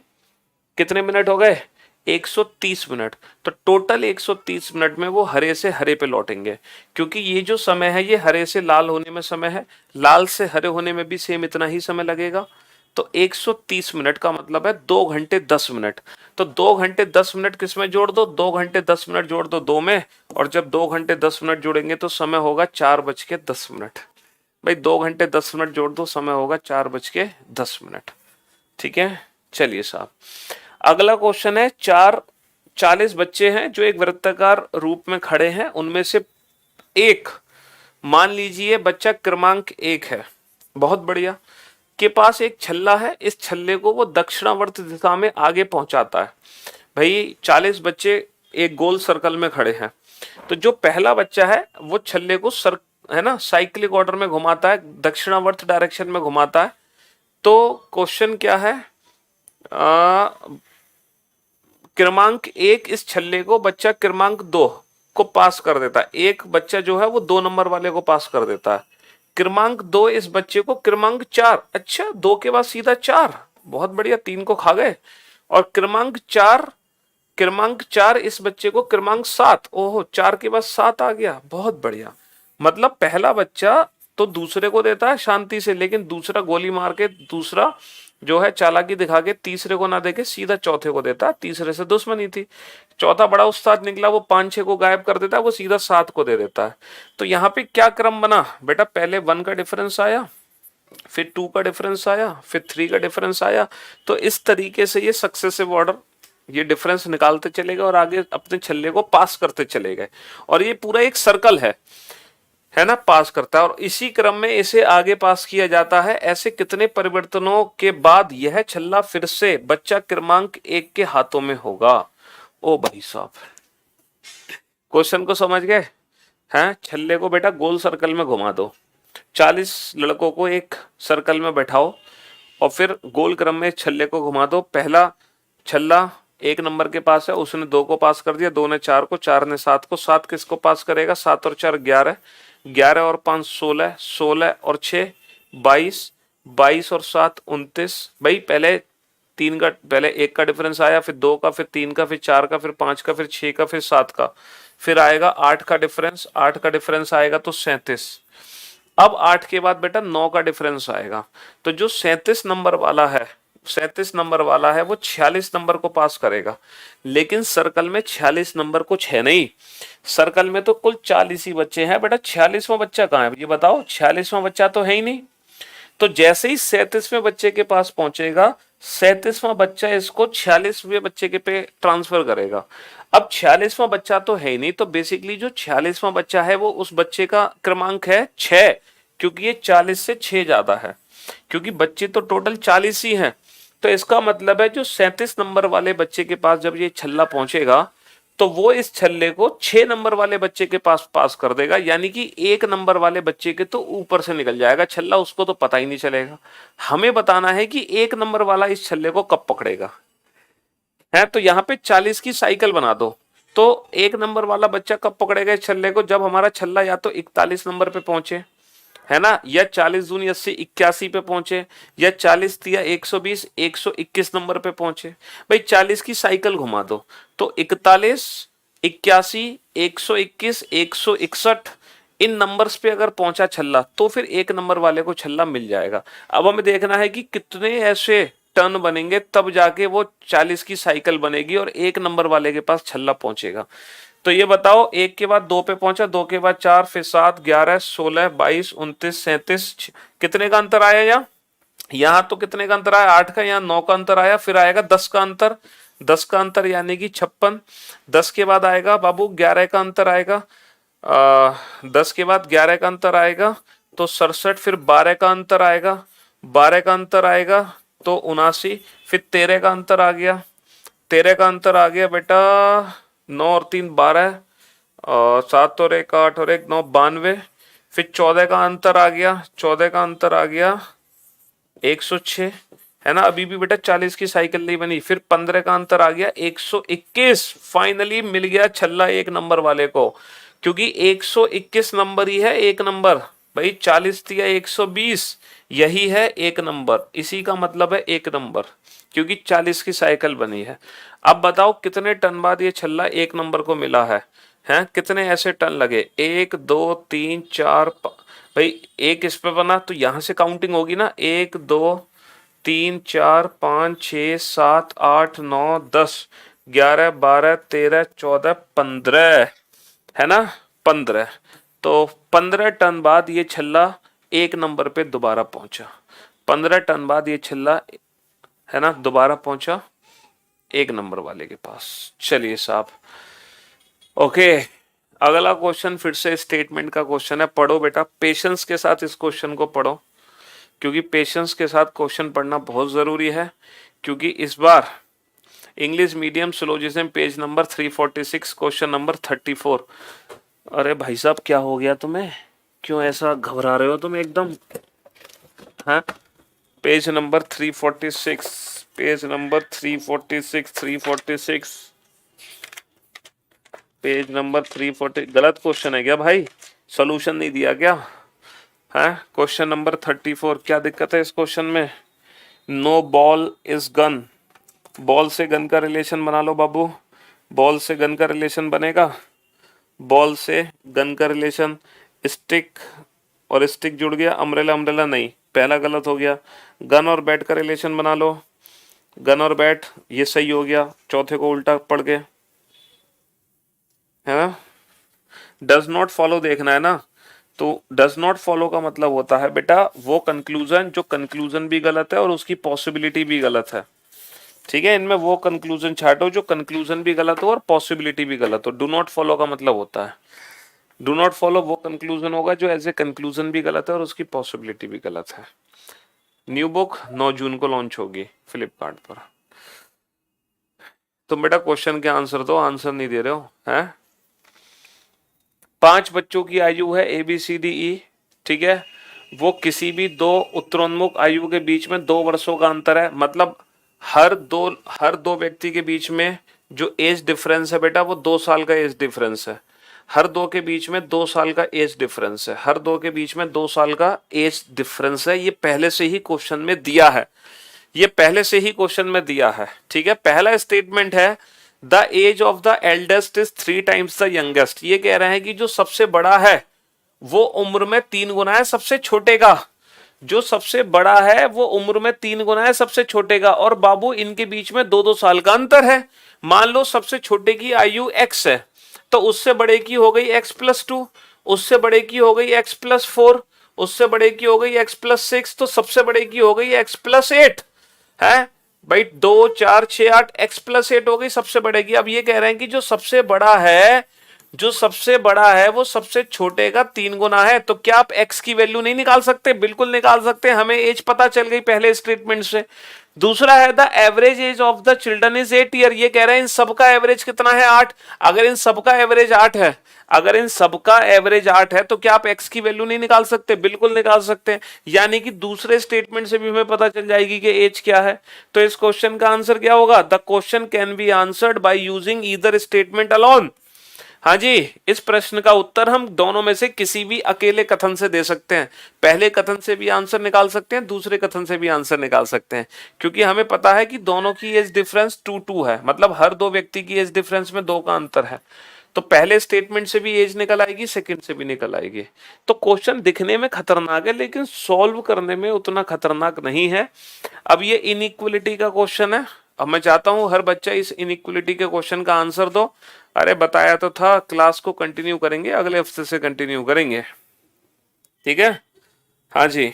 कितने मिनट हो गए? 130 मिनट। तो टोटल 130 मिनट में वो हरे से हरे पे लौटेंगे, क्योंकि ये जो समय है ये हरे से लाल होने में समय है, लाल से हरे होने में भी सेम इतना ही समय लगेगा। तो 130 मिनट का मतलब है 2 घंटे 10 मिनट। तो 2 घंटे 10 मिनट किस में जोड़ दो, 2 घंटे 10 मिनट जोड़ दो 2 में, और जब 2 घंटे 10 मिनट जोड़ेंगे तो समय होगा 4:10। भाई 2 घंटे 10 मिनट जोड़ दो, समय होगा 4:10। ठीक है, चलिए साहब अगला क्वेश्चन है। 40 बच्चे हैं जो एक वृत्ताकार रूप में खड़े हैं, उनमें से एक, मान लीजिए बच्चा क्रमांक 1 है, बहुत बढ़िया, के पास एक छल्ला है, इस छल्ले को वो दक्षिणावर्त दिशा में आगे पहुंचाता है। भाई 40 बच्चे एक गोल सर्कल में खड़े हैं, तो जो पहला बच्चा है वो छल्ले को है ना साइक्लिक ऑर्डर में घुमाता है, दक्षिणावर्त डायरेक्शन में घुमाता है। तो क्वेश्चन क्या है, क्रमांक 1 इस छल्ले को बच्चा क्रमांक 2 को पास कर देता है। एक बच्चा जो है वो 2 नंबर वाले को पास कर देता है। क्रमांक 2 इस बच्चे को क्रमांक 4, अच्छा 2 के बाद सीधा 4, बहुत बढ़िया, 3 को खा गए। और क्रमांक 4 इस बच्चे को क्रमांक 7, ओहो 4 के बाद 7 आ गया, बहुत बढ़िया। मतलब पहला बच्चा तो दूसरे को देता है शांति से, लेकिन दूसरा गोली मार के, दूसरा जो है चालाकी दिखा के तीसरे को ना देके सीधा चौथे को देता है। तीसरे से दुश्मनी थी, चौथा बड़ा उस्ताद निकला, वो 5-6 को गायब कर देता है, वो सीधा 7 को दे देता है। तो यहाँ पे क्या क्रम बना बेटा, पहले 1 का डिफरेंस आया, फिर 2 का डिफरेंस आया, फिर 3 का डिफरेंस आया। तो इस तरीके से ये सक्सेसिव ऑर्डर, ये डिफरेंस निकालते चले गए और आगे अपने छल्ले को पास करते चले गए। और ये पूरा एक सर्कल है ना, पास करता है, और इसी क्रम में इसे आगे पास किया जाता है। ऐसे कितने परिवर्तनों के बाद यह छल्ला फिर से बच्चा क्रमांक 1 के हाथों में होगा? ओ भाई साहब, क्वेश्चन को समझ गए हैं? छल्ले को बेटा गोल सर्कल में घुमा दो, 40 लड़कों को एक सर्कल में बैठाओ और फिर गोल क्रम में छल्ले को घुमा दो। पहला छल्ला 1 नंबर के पास है, उसने 2 को पास कर दिया, 2 ने 4 को, 4 ने 7 को, 7 किसको पास करेगा, 7 और 4 11, 11 और 5 16, 16 और 6 22, 22 और 7 29। भाई पहले 1 का डिफरेंस आया, फिर 2 का, फिर 3 का, फिर 4 का, फिर 5 का, फिर 6 का, फिर 7 का, फिर आएगा 8 का डिफरेंस, 8 का डिफरेंस आएगा तो 37। अब 8 के बाद बेटा 9 का डिफरेंस आएगा। तो जो 37 नंबर वाला है, 37 नंबर वाला है वो 46 नंबर को पास करेगा। लेकिन सर्कल में 46 नंबर कुछ है नहीं, सर्कल में तो कुल 40 ही बच्चे हैं बेटा, 46वां बच्चा कहाँ है ये बताओ? 46वां बच्चा तो है ही नहीं। तो जैसे ही 37वें बच्चे के पास पहुंचेगा, 37वां बच्चा इसको 46वें बच्चे के पे ट्रांसफर करेगा। अब 46वां बच्चा तो है ही नहीं, तो बेसिकली जो 46वां बच्चा है वो उस बच्चे का क्रमांक है 6, क्योंकि ये 40 से 6 ज्यादा है, क्योंकि बच्चे तो टोटल 40 ही हैं। तो इसका मतलब है जो 37 नंबर वाले बच्चे के पास जब ये छल्ला पहुंचेगा तो वो इस छल्ले को 6 नंबर वाले बच्चे के पास पास कर देगा, यानी कि 1 नंबर वाले बच्चे के तो ऊपर से निकल जाएगा छल्ला, उसको तो पता ही नहीं चलेगा। हमें बताना है कि 1 नंबर वाला इस छल्ले को कब पकड़ेगा है। तो यहाँ पे 40 की साइकिल बना दो, तो 1 नंबर वाला बच्चा कब पकड़ेगा इस छल्ले को? जब हमारा छल्ला या तो 41 नंबर पे पहुंचे, है ना, या 40 दूनी 80 81 पे पहुंचे, या 40 तिया 120 121 नंबर पे पहुंचे। भाई 40 की साइकिल घुमा दो, तो 41 81 121 161 इन नंबर्स पे अगर पहुंचा छल्ला तो फिर 1 नंबर वाले को छल्ला मिल जाएगा। अब हमें देखना है कि कितने ऐसे टर्न बनेंगे तब जाके वो 40 की साइकिल बनेगी और 1 नंबर वाले के पास छल्ला पहुंचेगा। तो ये बताओ, 1 के बाद 2 पे पहुंचा, 2 के बाद 4, फिर 7 11 16 22 29 37, कितने का अंतर आया? यहाँ तो कितने का अंतर आया? 8 का, यहाँ 9 का अंतर आया, फिर आएगा 10 का अंतर, 10 का अंतर यानी कि 56। 10 के बाद आएगा बाबू 11 का अंतर आएगा, 10 के बाद 11 का अंतर आएगा तो 67, फिर 12 का अंतर आएगा, 12 का अंतर आएगा तो 79, फिर 13 का अंतर आ गया, 13 का अंतर आ गया बेटा, 9 और 3 12, और 7 और 1 8 और 1 9 92, फिर 14 का अंतर आ गया, 14 का अंतर आ गया 106, है ना। अभी भी बेटा 40 की साइकिल नहीं बनी। फिर 15 का अंतर आ गया 121, फाइनली मिल गया छल्ला 1 नंबर वाले को, क्योंकि 121 नंबर ही है 1 नंबर। भाई 40 दिया 120, यही है 1 नंबर, इसी का मतलब है 1 नंबर, क्योंकि 40 की साइकिल बनी है। अब बताओ कितने टन बाद ये छल्ला 1 नंबर को मिला है? हैं कितने ऐसे टन लगे? 1 2 3 4 भाई एक इस पे बना तो यहां से काउंटिंग होगी ना, 1 2 3 4 5 6 7 8 9 10 11 12 13 14 15 है ना, 15। तो 15 टन बाद ये छल्ला 1 नंबर पे दोबारा पहुंचा। 15 टन बाद ये छल्ला है ना दोबारा पहुंचा 1 नंबर वाले के पास। चलिए साहब, ओके। अगला क्वेश्चन फिर से स्टेटमेंट का क्वेश्चन है। पढ़ो बेटा, पेशेंस के साथ इस क्वेश्चन को पढ़ो, क्योंकि पेशेंस के साथ क्वेश्चन पढ़ना बहुत जरूरी है। क्योंकि इस बार English medium syllogism page number 346 question number 34। अरे भाई साहब, क्या हो गया तुम्हें? क्यों ऐसा घबरा रहे हो तुम एकदम? हाँ, page number 346, page number 346 page number 340। गलत क्वेश्चन है क्या भाई? सॉल्यूशन नहीं दिया क्या? है क्वेश्चन नंबर 34। क्या दिक्कत है इस क्वेश्चन में? No ball is gun. Ball से गन का रिलेशन बना लो बाबू। बॉल से गन का रिलेशन बनेगा। बॉल से गन का रिलेशन, स्टिक और स्टिक जुड़ गया, अम्ब्रेला अम्ब्रेला नहीं, पहला गलत हो गया। गन और बैट का रिलेशन बना लो। गन और बैट, ये सही हो गया, चौथे को उल्टा पढ़ के, है ना। डज नॉट फॉलो देखना है ना। तो डज नॉट फॉलो का मतलब होता है बेटा वो कंक्लूजन जो कंक्लूजन भी गलत है और उसकी पॉसिबिलिटी भी गलत है। ठीक है, इनमें वो कंक्लूजन छाटो जो कंक्लूजन भी गलत हो और पॉसिबिलिटी भी गलत हो। डू नॉट फॉलो का मतलब होता है, डू नॉट फॉलो वो कंक्लूजन होगा जो एज ए कंक्लूजन भी गलत है और उसकी पॉसिबिलिटी भी गलत है। न्यू बुक 9 जून को लॉन्च होगी फ्लिपकार्ट पर। तुम बेटा क्वेश्चन के आंसर दो, आंसर नहीं दे रहे हो हैं। 5 बच्चों की आयु है ABCDE, ठीक है। वो किसी भी दो उत्तरोन्मुख आयु के बीच में 2 वर्षों का अंतर है। मतलब हर दो व्यक्ति के बीच में जो एज डिफरेंस है बेटा वो 2 साल का एज डिफरेंस है। हर दो के बीच में 2 साल का एज डिफरेंस है। हर दो के बीच में 2 साल का एज डिफरेंस है। ये पहले से ही क्वेश्चन में दिया है, ये पहले से ही क्वेश्चन में दिया है, ठीक है। पहला स्टेटमेंट है the age of the eldest is 3 times the youngest. ये कह रहे हैं कि जो सबसे बड़ा है वो उम्र में 3 गुना है सबसे छोटे का। जो सबसे बड़ा है वो उम्र में 3 गुना है सबसे छोटे का। और बाबू इनके बीच में 2-2 साल का अंतर है। मान लो सबसे छोटे की आयु x है, तो उससे बड़े की हो गई x+2, उससे बड़े की हो गई x+4, उससे बड़े की हो गई x+6, तो सबसे बड़े की हो गई x+8 है भाई। 2 4 6 8 x+8 हो गई सबसे बड़े की। अब ये कह रहे हैं कि जो सबसे बड़ा है, जो सबसे बड़ा है वो सबसे छोटे का 3 गुना है। तो क्या आप x की वैल्यू नहीं निकाल सकते? बिल्कुल निकाल सकते हैं, हमें एज पता चल गई पहले स्टेटमेंट से। दूसरा है the average age of the children is 8 year. ये कह रहे हैं इन सबका एवरेज कितना है? 8। अगर इन सबका एवरेज 8 है, अगर इन सबका एवरेज 8 है तो क्या आप x की वैल्यू नहीं निकाल सकते? बिल्कुल निकाल सकते हैं। यानी कि दूसरे स्टेटमेंट से भी हमें पता चल जाएगी कि एज क्या है। तो इस क्वेश्चन का आंसर क्या होगा? The question can be answered by using either statement alone. हाँ जी, इस प्रश्न का उत्तर हम दोनों में से किसी भी अकेले कथन से दे सकते हैं। पहले कथन से भी आंसर निकाल सकते हैं, दूसरे कथन से भी आंसर निकाल सकते हैं। क्योंकि हमें पता है कि दोनों की एज डिफरेंस 2-2 है, मतलब हर दो व्यक्ति की एज डिफरेंस में 2 का अंतर है। तो पहले स्टेटमेंट से भी एज निकल आएगी, सेकंड से भी निकल आएगी। तो क्वेश्चन दिखने में खतरनाक है लेकिन सॉल्व करने में उतना खतरनाक नहीं है। अब ये इनइक्वलिटी का क्वेश्चन है। अब मैं चाहता हूं हर बच्चा इस इनइक्वलिटी के क्वेश्चन का आंसर दो। अरे बताया तो था, क्लास को कंटिन्यू करेंगे, अगले हफ्ते से कंटिन्यू करेंगे, ठीक है। हाँ जी,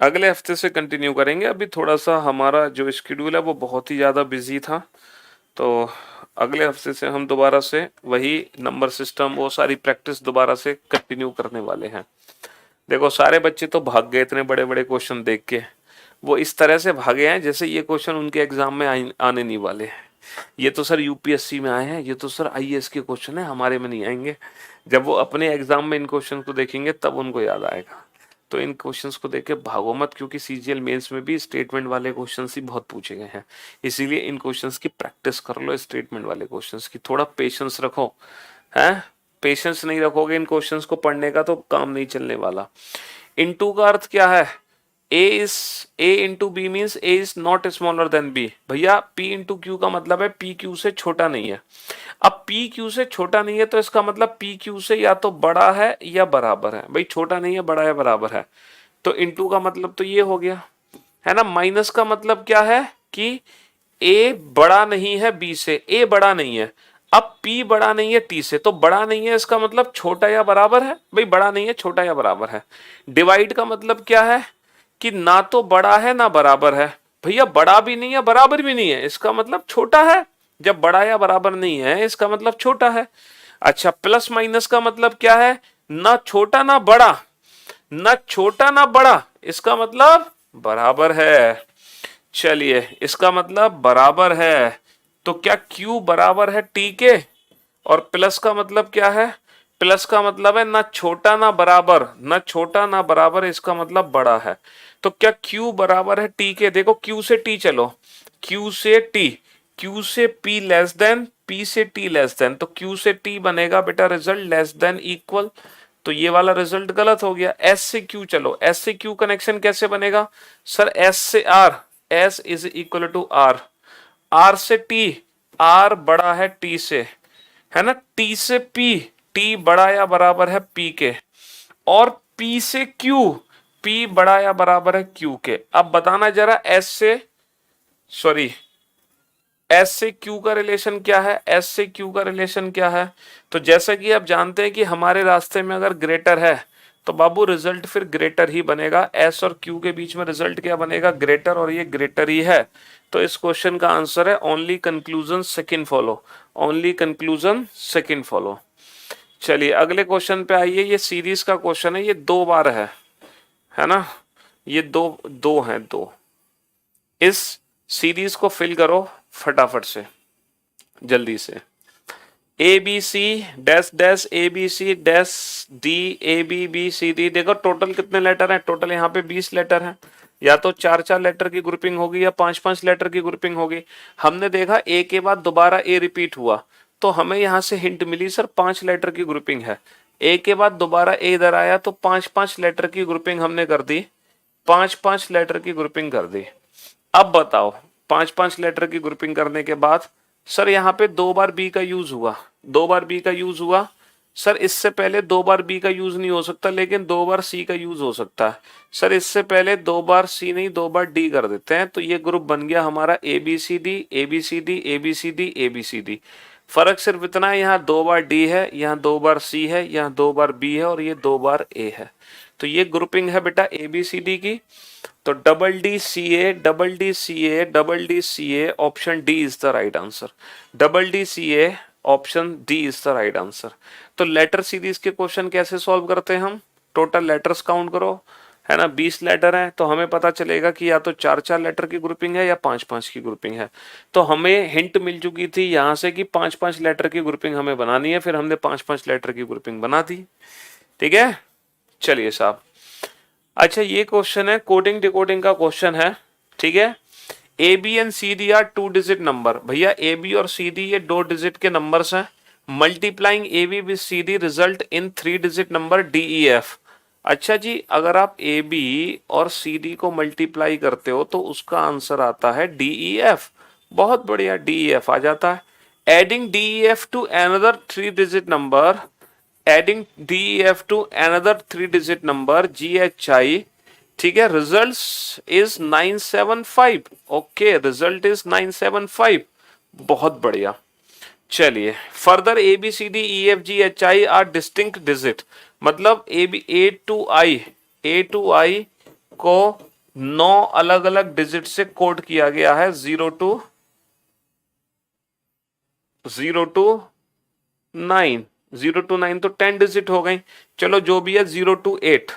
अगले हफ्ते से कंटिन्यू करेंगे। अभी थोड़ा सा हमारा जो शेड्यूल है वो बहुत ही ज़्यादा बिजी था, तो अगले हफ्ते से हम दोबारा से वही नंबर सिस्टम, वो सारी प्रैक्टिस दोबारा से कंटिन्यू करने वाले हैं। देखो सारे बच्चे तो भाग गए इतने बड़े बड़े क्वेश्चन देख के। वो इस तरह से भागे हैं जैसे ये क्वेश्चन उनके एग्जाम में आने नहीं वाले हैं। ये तो सर यूपीएससी में आए हैं, ये तो सर आईएएस के क्वेश्चन है, हमारे में नहीं आएंगे। जब वो अपने एग्जाम में इन क्वेश्चन को देखेंगे तब उनको याद आएगा। तो इन क्वेश्चंस को देख के भागो मत, क्योंकि सीजीएल मेंस में भी स्टेटमेंट वाले क्वेश्चंस ही बहुत पूछे गए हैं। इसीलिए इन क्वेश्चंस की प्रैक्टिस कर लो, स्टेटमेंट वाले क्वेश्चंस की। थोड़ा पेशेंस रखो, हैं। पेशेंस नहीं रखोगे इन क्वेश्चंस को पढ़ने का तो काम नहीं चलने वाला। इनटू का अर्थ क्या है? A into B means A is not smaller than B। भैया P इंटू क्यू का मतलब है P Q से छोटा नहीं है। अब P Q से छोटा नहीं है तो इसका मतलब P Q से या तो बड़ा है या बराबर है। भाई छोटा नहीं है, बड़ा है, बराबर है। तो इंटू का मतलब तो ये हो गया, है ना। माइनस का मतलब क्या है कि ए बड़ा नहीं है बी से, ए बड़ा नहीं है। अब पी बड़ा नहीं है टी से, तो बड़ा नहीं है इसका मतलब छोटा या बराबर है। भाई बड़ा नहीं है, छोटा या बराबर है। डिवाइड का मतलब क्या है कि ना तो बड़ा है ना बराबर है। भैया बड़ा भी नहीं है बराबर भी नहीं है, इसका मतलब छोटा है। जब बड़ा या बराबर नहीं है इसका मतलब छोटा है। अच्छा, प्लस माइनस का मतलब क्या है, ना छोटा ना बड़ा, ना छोटा ना बड़ा, इसका मतलब बराबर है। चलिए, इसका मतलब बराबर है। तो क्या Q बराबर है T के? और प्लस का मतलब क्या है? प्लस का मतलब है ना छोटा ना बराबर, ना छोटा ना बराबर, इसका मतलब बड़ा है। तो क्या Q बराबर है T के? देखो Q से T चलो, Q से T, Q से P लेस देन, P से T लेस देन, तो Q से T बनेगा बेटा रिजल्ट लेस देन इक्वल। तो ये वाला रिजल्ट गलत हो गया। S से Q चलो, S से Q कनेक्शन कैसे बनेगा? सर S से R, S is equal to R, R से T, R बड़ा है T से, है ना। T से P, T बड़ा या बराबर है P के, और P से Q, P बड़ा या बराबर है Q के। अब बताना जरा S से, सॉरी, एस से क्यू का रिलेशन क्या है? एस से क्यू का रिलेशन क्या है? तो जैसा कि आप जानते हैं कि हमारे रास्ते में अगर ग्रेटर है तो बाबू रिजल्ट फिर ग्रेटर ही बनेगा। एस और क्यू के बीच में रिजल्ट क्या बनेगा? ग्रेटर, और ये ग्रेटर ही है। तो इस क्वेश्चन का आंसर है only conclusion second follow, only conclusion second follow. चलिए अगले क्वेश्चन पे आइए। ये सीरीज का क्वेश्चन है, ये 2 बार है ना। ये दो दो हैं, दो। इस सीरीज को फिल करो फटाफट से, जल्दी से। A B C dash dash, A B C dash D, A B B C D. देखो टोटल कितने लेटर हैं? टोटल यहाँ पे 20 लेटर हैं। या तो 4-4 लेटर की ग्रुपिंग होगी या 5-5 लेटर की ग्रुपिंग होगी। हमने देखा ए के बाद दोबारा ए रिपीट हुआ, तो हमें यहाँ से हिंट मिली सर 5 लेटर की ग्रुपिंग है। ए के बाद दोबारा ए इधर आया तो 5-5 लेटर की ग्रुपिंग हमने कर दी, 5-5 लेटर की ग्रुपिंग कर दी। अब बताओ, 5-5 लेटर की ग्रुपिंग करने के बाद सर यहाँ पे 2 बार बी का यूज हुआ, 2 बार बी का यूज हुआ। सर इससे पहले 2 बार बी का यूज नहीं हो सकता, लेकिन 2 बार सी का यूज हो सकता है। सर इससे पहले 2 बार सी नहीं 2 बार डी कर देते हैं, तो ये ग्रुप बन गया हमारा A B C D, A B C D, A B C D, A B C D. फर्क सिर्फ इतना है, यहाँ 2 बार डी है, यहाँ 2 बार सी है, यहाँ 2 बार बी है, और ये 2 बार ए है। तो ये ग्रुपिंग है बेटा ए बी सी डी की। तो double D C A, double D C A, double D C A, option D is the right answer. Double D C A, option D is the right answer. तो letter series के question कैसे solve करते हैं हम? Total letters count करो, है ना। 20 letter हैं, तो हमें पता चलेगा कि या तो 4-4 लेटर की ग्रुपिंग है या 5-5 की ग्रुपिंग है। तो हमें हिंट मिल चुकी थी यहाँ से कि 5-5 लेटर की ग्रुपिंग हमें बनानी है, फिर हमने 5-5 लेटर की ग्रुपिंग बना दी। ठीक है, चलिए साहब। अच्छा, ये क्वेश्चन है कोडिंग डिकोडिंग का क्वेश्चन है, ठीक है। A B and C D are 2 digit number. भैया ए बी और सी डी ये 2 डिजिट के नंबर्स हैं। Multiplying A B with C D result in 3 digit number D E F. अच्छा जी, अगर आप ए बी और सी डी को मल्टीप्लाई करते हो तो उसका आंसर आता है डी ई एफ। बहुत बढ़िया, डी ई एफ आ जाता है। Adding D E F to another 3 digit number, adding DEF to another 3 digit number GHI, ठीक है। Result is 975। Okay, result is 975। बहुत बढ़िया। चलिए, further A B C D E F G H I are distinct digit. मतलब A to आई को 9 अलग अलग digit से कोड किया गया है, 0 टू 9, 0 टू 9 तो 10 डिजिट हो गई। चलो जो भी है 0 टू 8,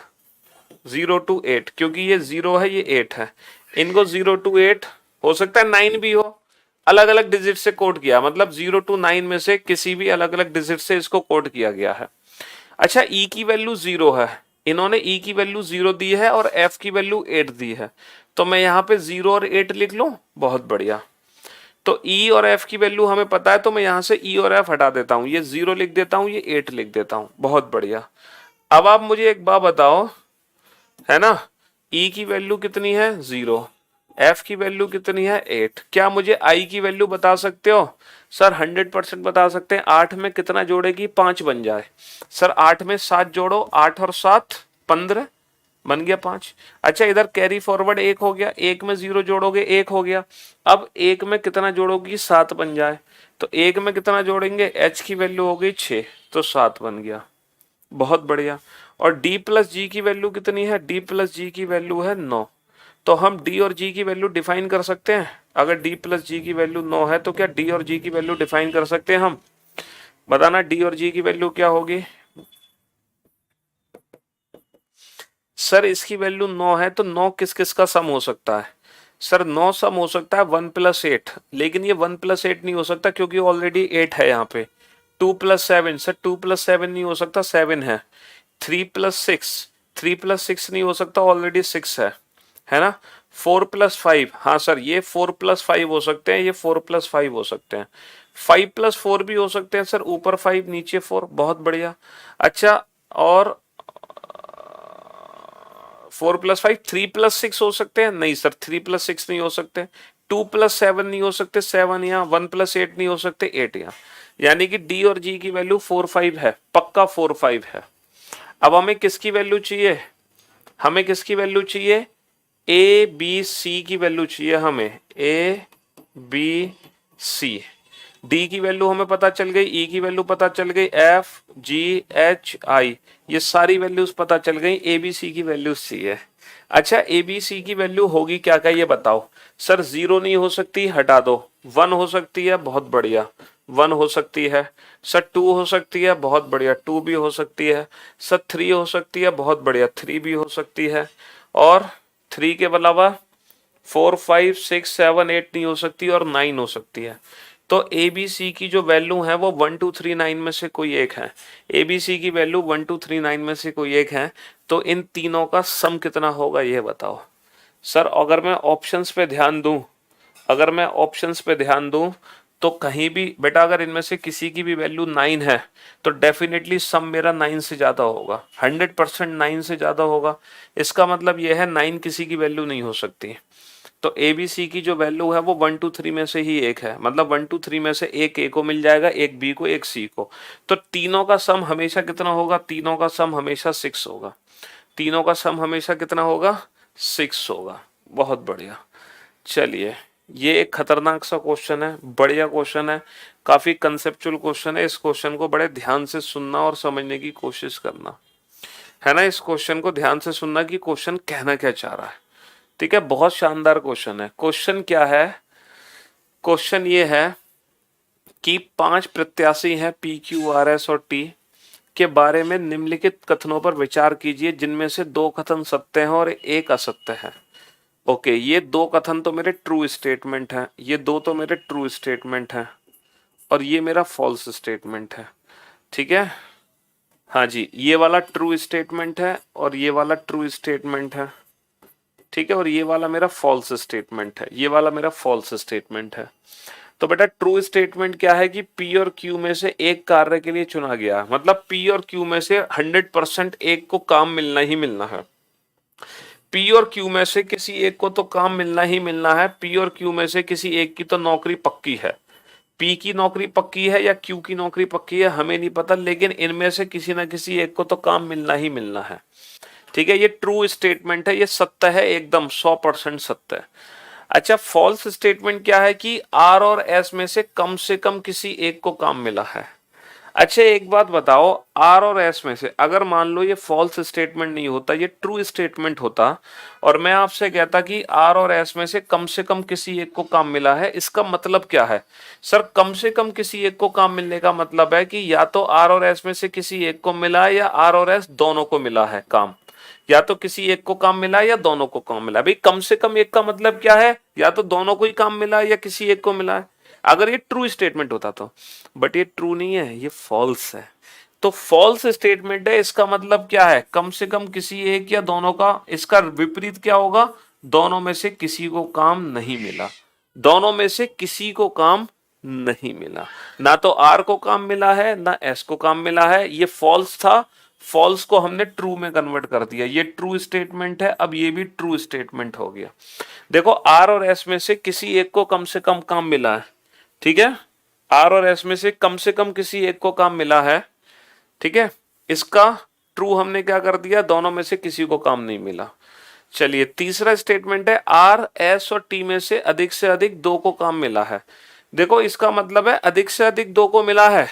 0 टू 8, क्योंकि ये 0 है ये 8 है, इनको 0 टू 8 हो सकता है 9 भी हो, अलग अलग डिजिट से कोड किया, मतलब 0 टू 9 में से किसी भी अलग अलग डिजिट से इसको कोड किया गया है। अच्छा, ई की वैल्यू 0 है, इन्होंने ई की वैल्यू 0 दी है और एफ की वैल्यू 8 दी है, तो मैं यहाँ पे 0 और 8 लिख लूं। बहुत बढ़िया। तो E और F की वैल्यू हमें पता है, तो मैं यहां से E और F हटा देता हूं, ये 0 लिख देता हूं, ये 8 लिख देता हूं। बहुत बढ़िया। अब आप मुझे एक बात बताओ, है ना, E की वैल्यू कितनी है? 0, F की वैल्यू कितनी है? 8। क्या मुझे I की वैल्यू बता सकते हो? सर 100% बता सकते हैं। 8 में कितना जोड़ेगी? 5 बन जाए। सर 8 में 7 जोड़ो, 8 और 7 15, बन गया 5। अच्छा इधर कैरी फॉरवर्ड 1 हो गया, 1 में 0 जोड़ोगे 1 हो गया। अब 1 में कितना जोड़ोगी 7 बन जाए, तो 1 में कितना जोड़ेंगे, h की वैल्यू हो गई 6 तो 7 बन गया। बहुत बढ़िया। और d प्लस जी की वैल्यू कितनी है, d प्लस जी की वैल्यू है 9। तो हम d और g की वैल्यू डिफाइन कर सकते हैं। अगर d प्लस जी की वैल्यू 9 है तो क्या d और g की वैल्यू डिफाइन कर सकते हैं हम? बताना d और g की वैल्यू क्या होगी। सर इसकी वैल्यू 9 है तो 9 किस किस का सम हो सकता है? सर 9 सम हो सकता है 1 प्लस 8, लेकिन ये 1 प्लस 8 नहीं हो सकता क्योंकि ऑलरेडी 8 है यहाँ पे। 2 प्लस 7, सर 2 प्लस 7 नहीं हो सकता, 7 है। 3 प्लस 6, 3 प्लस 6 नहीं हो सकता, ऑलरेडी 6 है ना। 4 प्लस 5, हाँ सर ये 4 प्लस 5 हो सकते हैं, ये 4 प्लस 5 हो सकते हैं। 5 प्लस 4 भी हो सकते हैं सर, ऊपर 5 नीचे 4, बहुत बढ़िया। अच्छा और 4 प्लस 5, 3 प्लस 6 हो सकते हैं, नहीं सर 3 प्लस 6 नहीं हो सकते। 2 प्लस 7 नहीं हो सकते, 7 यहाँ। 1 प्लस 8 नहीं हो सकते, 8 यहाँ। यानी कि डी और जी की वैल्यू 4 5 है, पक्का 4 5 है। अब हमें किसकी वैल्यू चाहिए, हमें किसकी वैल्यू चाहिए, ए बी सी की वैल्यू चाहिए हमें, ए बी सी। डी की वैल्यू हमें पता चल गई, ई की वैल्यू पता चल गई, एफ जी एच आई ये सारी वैल्यूज पता चल गई, ए बी सी की वैल्यूज चाहिए। अच्छा ए बी सी की वैल्यू होगी क्या क्या ये बताओ। सर 0 नहीं हो सकती, हटा दो। 1 हो सकती है, बहुत बढ़िया, 1 हो सकती है। सर 2 हो सकती है, बहुत बढ़िया, 2 भी हो सकती है। सर 3 हो सकती है, बहुत बढ़िया, 3 भी हो सकती है। और 3 के अलावा 4 5 6 7 8 नहीं हो सकती, और 9 हो सकती है। तो ए बी सी की जो वैल्यू है वो 1 2 3 9 में से कोई एक है। ए बी सी की वैल्यू 1 2 3 9 में से कोई एक है। तो इन तीनों का सम कितना होगा ये बताओ। सर अगर मैं ऑप्शंस पे ध्यान दूं, अगर मैं ऑप्शंस पे ध्यान दूं तो कहीं भी बेटा अगर इनमें से किसी की भी वैल्यू 9 है तो डेफिनेटली सम मेरा 9 से ज्यादा होगा, 100% 9 से ज्यादा होगा। इसका मतलब यह है 9 किसी की वैल्यू नहीं हो सकती। तो ए बी सी की जो वैल्यू है वो 1 2 3 में से ही एक है, मतलब 1 2 3 में से एक ए को मिल जाएगा, एक बी को, एक सी को। तो तीनों का सम हमेशा कितना होगा, तीनों का सम हमेशा 6 होगा। तीनों का सम हमेशा कितना होगा, 6 होगा। बहुत बढ़िया। चलिए ये एक खतरनाक सा क्वेश्चन है, बढ़िया क्वेश्चन है, काफी कंसेप्चुअल क्वेश्चन है। इस क्वेश्चन को बड़े ध्यान से सुनना और समझने की कोशिश करना है ना। इस क्वेश्चन को ध्यान से सुनना कि क्वेश्चन कहना क्या चाह रहा है। ठीक है, बहुत शानदार क्वेश्चन है। क्वेश्चन क्या है, क्वेश्चन ये है कि 5 प्रत्याशी हैं पी क्यू आर एस और टी के बारे में निम्नलिखित कथनों पर विचार कीजिए जिनमें से 2 कथन सत्य हैं और 1 असत्य है। ओके, ये 2 कथन तो मेरे ट्रू स्टेटमेंट हैं, ये 2 तो मेरे ट्रू स्टेटमेंट हैं, और ये मेरा फॉल्स स्टेटमेंट है। ठीक है, हाँ जी, ये वाला ट्रू स्टेटमेंट है और ये वाला ट्रू स्टेटमेंट है। ठीक है, और ये वाला मेरा फॉल्स स्टेटमेंट है, ये वाला मेरा फॉल्स स्टेटमेंट है। तो बेटा ट्रू स्टेटमेंट क्या है कि पी और क्यू में से एक कार्य के लिए चुना गया, मतलब पी और क्यू में से 100% एक को काम मिलना ही मिलना है। पी और क्यू में से किसी एक को तो काम मिलना ही मिलना है। पी और क्यू में से किसी एक की तो नौकरी पक्की है। पी की नौकरी पक्की है या क्यू की नौकरी पक्की है हमें नहीं पता, लेकिन इनमें से किसी ना किसी एक को तो काम मिलना ही मिलना है। ठीक है, ये ट्रू स्टेटमेंट है, ये सत्य है, एकदम 100% सत्य है। अच्छा, फॉल्स स्टेटमेंट क्या है कि आर और एस में से कम किसी एक को काम मिला है। अच्छा एक बात बताओ, आर और एस में से अगर मान लो ये फॉल्स स्टेटमेंट नहीं होता, ये ट्रू स्टेटमेंट होता, और मैं आपसे कहता कि आर और एस में से कम किसी एक को काम मिला है, इसका मतलब क्या है? सर कम से कम किसी एक को काम मिलने का मतलब है कि या तो आर और एस में से किसी एक को मिला है या आर और एस दोनों को मिला है काम। या तो किसी एक को काम मिला है या दोनों को काम मिला है। भाई कम से कम एक का मतलब क्या है, या तो दोनों को ही काम मिला है या किसी एक को मिला है, अगर ये ट्रू स्टेटमेंट होता तो। बट ये ट्रू नहीं है, ये फॉल्स है। तो फॉल्स स्टेटमेंट है, इसका मतलब क्या है, कम से कम किसी एक या दोनों का। इसका विपरीत क्या होगा, दोनों में से किसी को काम नहीं मिला, दोनों में से किसी को काम नहीं मिला। ना तो आर को काम मिला है ना एस को काम मिला है, ये फॉल्स था। फॉल्स को हमने ट्रू में कन्वर्ट कर दिया, ये ट्रू स्टेटमेंट है, अब ये भी ट्रू स्टेटमेंट हो गया। देखो आर और एस में से किसी एक को कम से कम काम मिला है। ठीक है, आर और एस में से कम किसी एक को काम मिला है। ठीक है, इसका ट्रू हमने क्या कर दिया, दोनों में से किसी को काम नहीं मिला। चलिए तीसरा स्टेटमेंट है आर एस और टी में से अधिक दो को काम मिला है। देखो इसका मतलब है अधिक से अधिक दो को मिला है,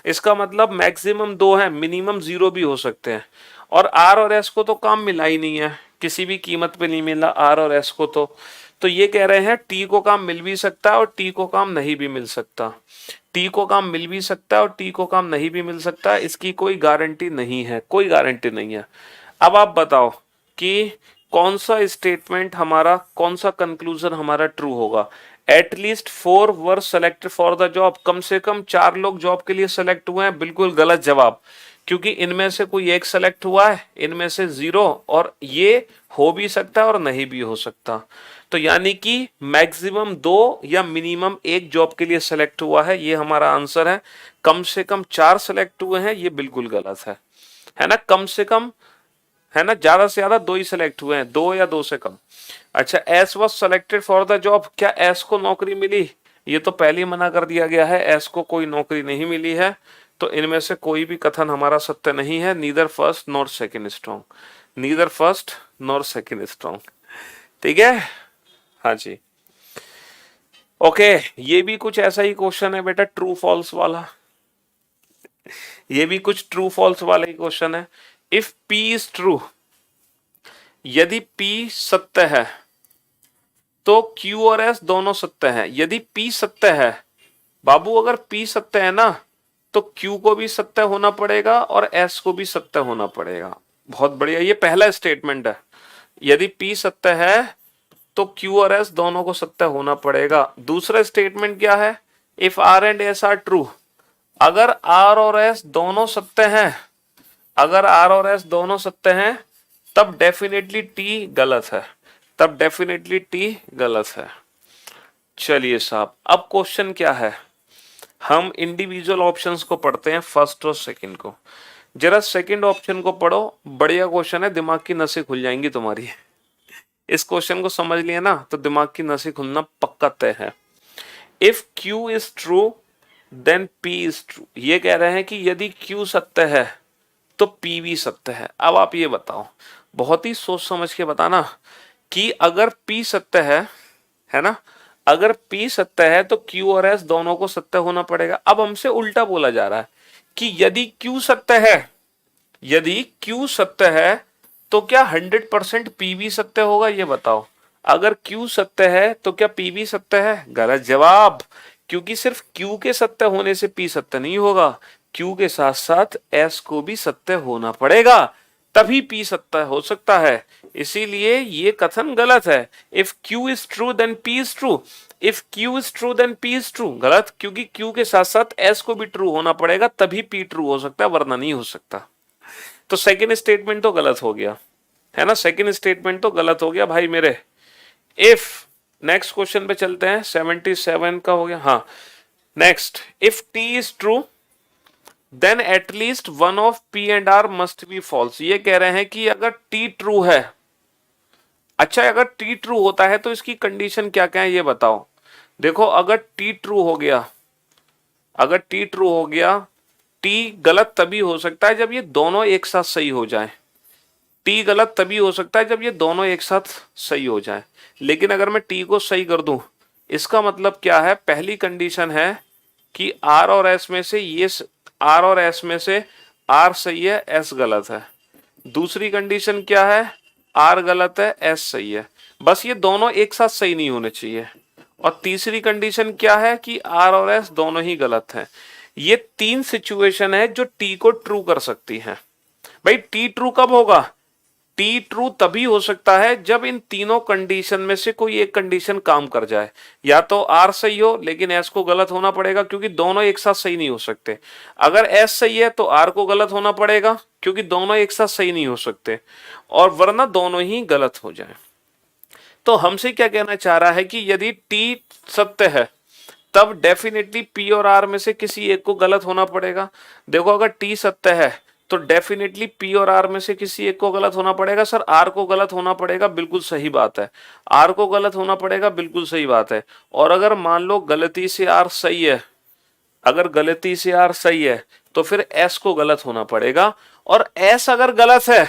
इसका मतलब मैक्सिमम दो है, मिनिमम जीरो भी हो सकते हैं। और आर और एस को तो काम मिला ही नहीं है, किसी भी कीमत पे नहीं मिला आर और एस को। तो ये कह रहे हैं टी को काम मिल भी सकता है और टी को काम नहीं भी मिल सकता। टी को काम मिल भी सकता है और टी को काम नहीं भी मिल सकता, इसकी कोई गारंटी नहीं है, कोई गारंटी नहीं है। अब आप बताओ कि कौन सा स्टेटमेंट हमारा, कौन सा कंक्लूजन हमारा ट्रू होगा। At least 4 were selected for the job, कम से कम 4 लोग जॉब के लिए सेलेक्ट हुए हैं, बिल्कुल गलत जवाब, क्योंकि इनमें से कोई एक सेलेक्ट हुआ है, इनमें से 0, और ये हो भी सकता है और नहीं भी हो सकता। तो यानी कि मैक्सिमम 2 या मिनिमम 1 जॉब के लिए सेलेक्ट हुआ है, ये हमारा आंसर है। कम से कम 4 सेलेक्ट हुए हैं, ये बिल्कुल गलत है ना। कम से कम, है ना, ज्यादा से ज्यादा 2 ही सेलेक्ट हुए हैं, 2 या 2 से कम। अच्छा, S was selected for the job, क्या एस को नौकरी मिली? ये तो पहले ही मना कर दिया गया है, एस को कोई नौकरी नहीं मिली है। तो इनमें से कोई भी कथन हमारा सत्य नहीं है। Neither first nor second strong, neither first nor second strong. ठीक है, हाँ जी। ओके, ये भी कुछ ऐसा ही क्वेश्चन है बेटा, ट्रू फॉल्स वाला। ये भी कुछ ट्रू फॉल्स वाला ही क्वेश्चन है। इफ पी इज ट्रू, यदि पी सत्य है तो क्यू और एस दोनों सत्य हैं। यदि पी सत्य है बाबू, अगर पी सत्य है ना, तो क्यू को भी सत्य होना पड़ेगा और एस को भी सत्य होना पड़ेगा। बहुत बढ़िया, ये पहला स्टेटमेंट है। यदि पी सत्य है तो क्यू और एस दोनों को सत्य होना पड़ेगा। दूसरा स्टेटमेंट क्या है? If R and S are true, अगर आर और एस दोनों सत्य हैं, अगर आर और एस दोनों सत्य हैं, तब डेफिनेटली टी गलत है, तब डेफिनेटली टी गलत है। चलिए साहब, अब क्वेश्चन क्या है, हम इंडिविजुअल ऑप्शंस को पढ़ते हैं, फर्स्ट और सेकंड को। जरा सेकंड ऑप्शन को पढ़ो, बढ़िया क्वेश्चन है, दिमाग की नसें खुल जाएंगी तुम्हारी। इस क्वेश्चन को समझ लिया ना तो दिमाग की नसें खुलना पक्का तय है। If Q is true then P is true, ये कह रहे हैं कि यदि Q सत्य है तो P भी सत्य है। अब आप ये बताओ, बहुत ही सोच समझ के बताना, कि अगर P सत्य है ना, अगर P सत्य है तो Q और S दोनों को सत्य होना पड़ेगा। अब हमसे उल्टा बोला जा रहा है कि यदि Q सत्य है, यदि Q सत्य है तो क्या 100% P भी सत्य होगा? ये बताओ, अगर Q सत्य है तो क्या P भी सत्य है? गलत जवाब, क्योंकि सिर्फ Q के सत्य होने से P सत्य नहीं होगा, Q के साथ साथ S को भी सत्य होना पड़ेगा, तभी P सत्य हो सकता है। इसीलिए ये कथन गलत है। If Q is true then P is true, if Q is true then P is true, गलत, क्योंकि Q के साथ साथ S को भी ट्रू होना पड़ेगा, तभी P ट्रू हो सकता है, वरना नहीं हो सकता। तो सेकेंड स्टेटमेंट तो गलत हो गया, है ना, सेकेंड स्टेटमेंट तो गलत हो गया भाई मेरे। इफ, नेक्स्ट क्वेश्चन पे चलते हैं, 77 का हो गया। हाँ, next, if T is true then at least one of P and R must be false. ये कह रहे हैं कि अगर T ट्रू है, अच्छा अगर T ट्रू होता है तो इसकी कंडीशन क्या क्या है ये बताओ। देखो, अगर T ट्रू हो गया, अगर T ट्रू हो गया, T गलत तभी हो सकता है जब ये दोनों एक साथ सही हो जाए। T गलत तभी हो सकता है जब ये दोनों एक साथ सही हो जाए। लेकिन अगर मैं T को सही कर दूं, इसका मतलब क्या है? पहली कंडीशन है कि R और S में से ये, R और S में से R सही है, S गलत है। दूसरी कंडीशन क्या है? R गलत है, S सही है। बस ये दोनों एक साथ सही नहीं होने चाहिए। और तीसरी कंडीशन क्या है? कि R और S दोनों ही गलत हैं। ये 3 सिचुएशन है जो T को ट्रू कर सकती हैं। भाई T ट्रू कब होगा? T ट्रू तभी हो सकता है जब इन तीनों कंडीशन में से कोई एक कंडीशन काम कर जाए। या तो R सही हो लेकिन S को गलत होना पड़ेगा, क्योंकि दोनों एक साथ सही नहीं हो सकते। अगर S सही है तो R को गलत होना पड़ेगा, क्योंकि दोनों एक साथ सही नहीं हो सकते, और वरना दोनों ही गलत हो जाए। तो हमसे क्या कहना चाह रहा है कि यदि T सत्य है तब डेफिनेटली P और R में से किसी एक को गलत होना पड़ेगा। देखो, अगर T सत्य है तो डेफिनेटली P और R में से किसी एक को गलत होना पड़ेगा। सर, R को गलत होना पड़ेगा, बिल्कुल सही बात है। R को गलत होना पड़ेगा, बिल्कुल सही बात है। और अगर मान लो गलती से R सही है, अगर गलती से R सही है तो फिर S को गलत होना पड़ेगा। और एस अगर गलत है,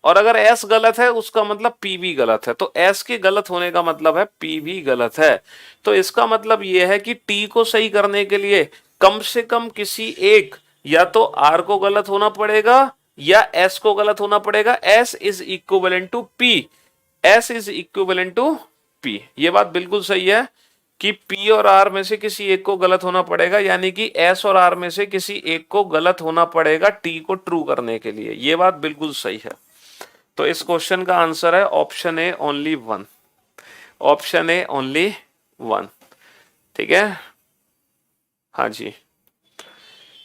और अगर एस गलत है उसका मतलब पी भी गलत है, तो एस के गलत होने का मतलब है पी भी गलत है। तो इसका मतलब यह है कि टी को सही करने के लिए कम से कम किसी एक, या तो आर को गलत होना पड़ेगा या एस को गलत होना पड़ेगा। S is equivalent to P, S is equivalent to P. ये बात बिल्कुल सही है कि पी और आर में से किसी एक को गलत होना पड़ेगा, यानी कि एस और आर में से किसी एक को गलत होना पड़ेगा टी को ट्रू करने के लिए। ये बात बिल्कुल सही है। तो इस क्वेश्चन का आंसर है option A only one, option A only one. ठीक है, हाँ जी,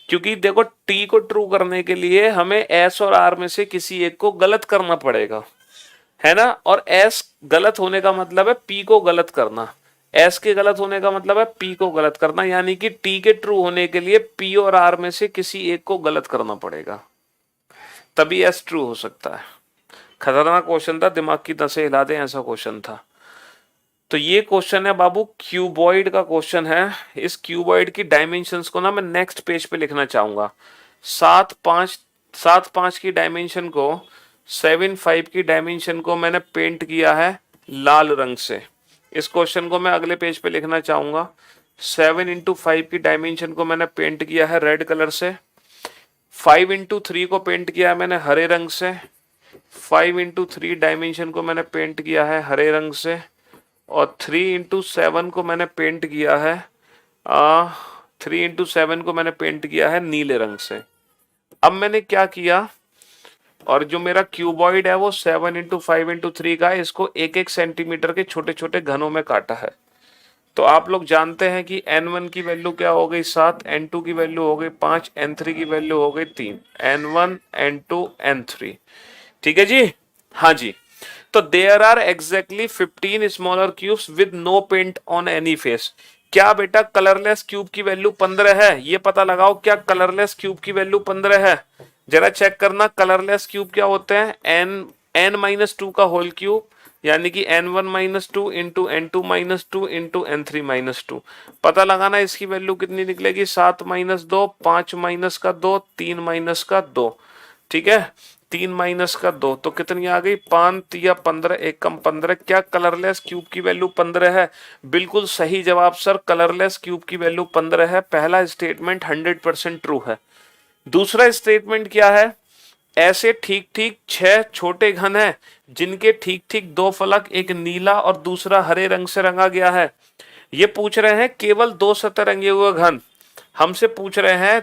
क्योंकि देखो टी को ट्रू करने के लिए हमें एस और आर में से किसी एक को गलत करना पड़ेगा, है ना। और एस गलत होने का मतलब है पी को गलत करना, एस के गलत होने का मतलब है पी को गलत करना, यानी कि टी के ट्रू होने के लिए पी और आर में से किसी एक को गलत करना पड़ेगा, तभी एस ट्रू हो सकता है। खतरनाक क्वेश्चन था, दिमाग की नसें हिला दे ऐसा क्वेश्चन था। तो ये क्वेश्चन है बाबू क्यूबॉइड का क्वेश्चन है। इस क्यूबॉइड की डायमेंशंस को ना मैं नेक्स्ट पेज पे लिखना चाहूंगा। 7 5 की डायमेंशन को, 7 5 की डायमेंशन को मैंने पेंट किया है लाल रंग से। इस क्वेश्चन को मैं अगले पेज पे लिखना चाहूंगा। 7 × 5 की डायमेंशन को मैंने पेंट किया है रेड कलर से। 5 × 3 को पेंट किया है मैंने हरे रंग से। 5 × 3 डायमेंशन को मैंने पेंट किया है हरे रंग से। और 3 × 7 को मैंने पेंट किया है 3 × 7 को मैंने पेंट किया है नीले रंग से। अब मैंने क्या किया, और जो मेरा क्यूबॉइड है वो 7 × 5 × 3 का है, इसको 1 सेंटीमीटर के छोटे छोटे घनों में काटा है। तो आप लोग जानते हैं कि n1 की वैल्यू क्या हो गई 7, n2 की वैल्यू हो गई 5, n3 की वैल्यू हो गई 3, n1 n2 n3। ठीक है जी, हाँ जी। तो there are exactly 15 smaller cubes with no paint on any face. क्या बेटा कलरलेस क्यूब की वैल्यू 15 है? ये पता लगाओ, क्या कलरलेस क्यूब की वैल्यू 15 है? जरा चेक करना कलरलेस क्यूब क्या होते हैं। n-2 का होल क्यूब, यानी कि n1-2 into n2-2 into n3-2। पता लगाना इसकी वैल्यू कितनी निकलेगी। 7-2, 5-2, 3-2। ठीक है, 3-2 तो कितनी आ गई 5 या 15, 1 कम 15। क्या कलरलेस क्यूब की वैल्यू 15 है? बिल्कुल सही जवाब सर, कलरलेस क्यूब की वैल्यू 15 है। पहला स्टेटमेंट 100% ट्रू है। दूसरा स्टेटमेंट क्या है, ऐसे ठीक ठीक 6 छोटे घन हैं जिनके ठीक ठीक 2 फलक, एक नीला और दूसरा हरे रंग से रंगा गया है। ये पूछ रहे हैं केवल 2 सतह रंगे हुए घन। हमसे पूछ रहे हैं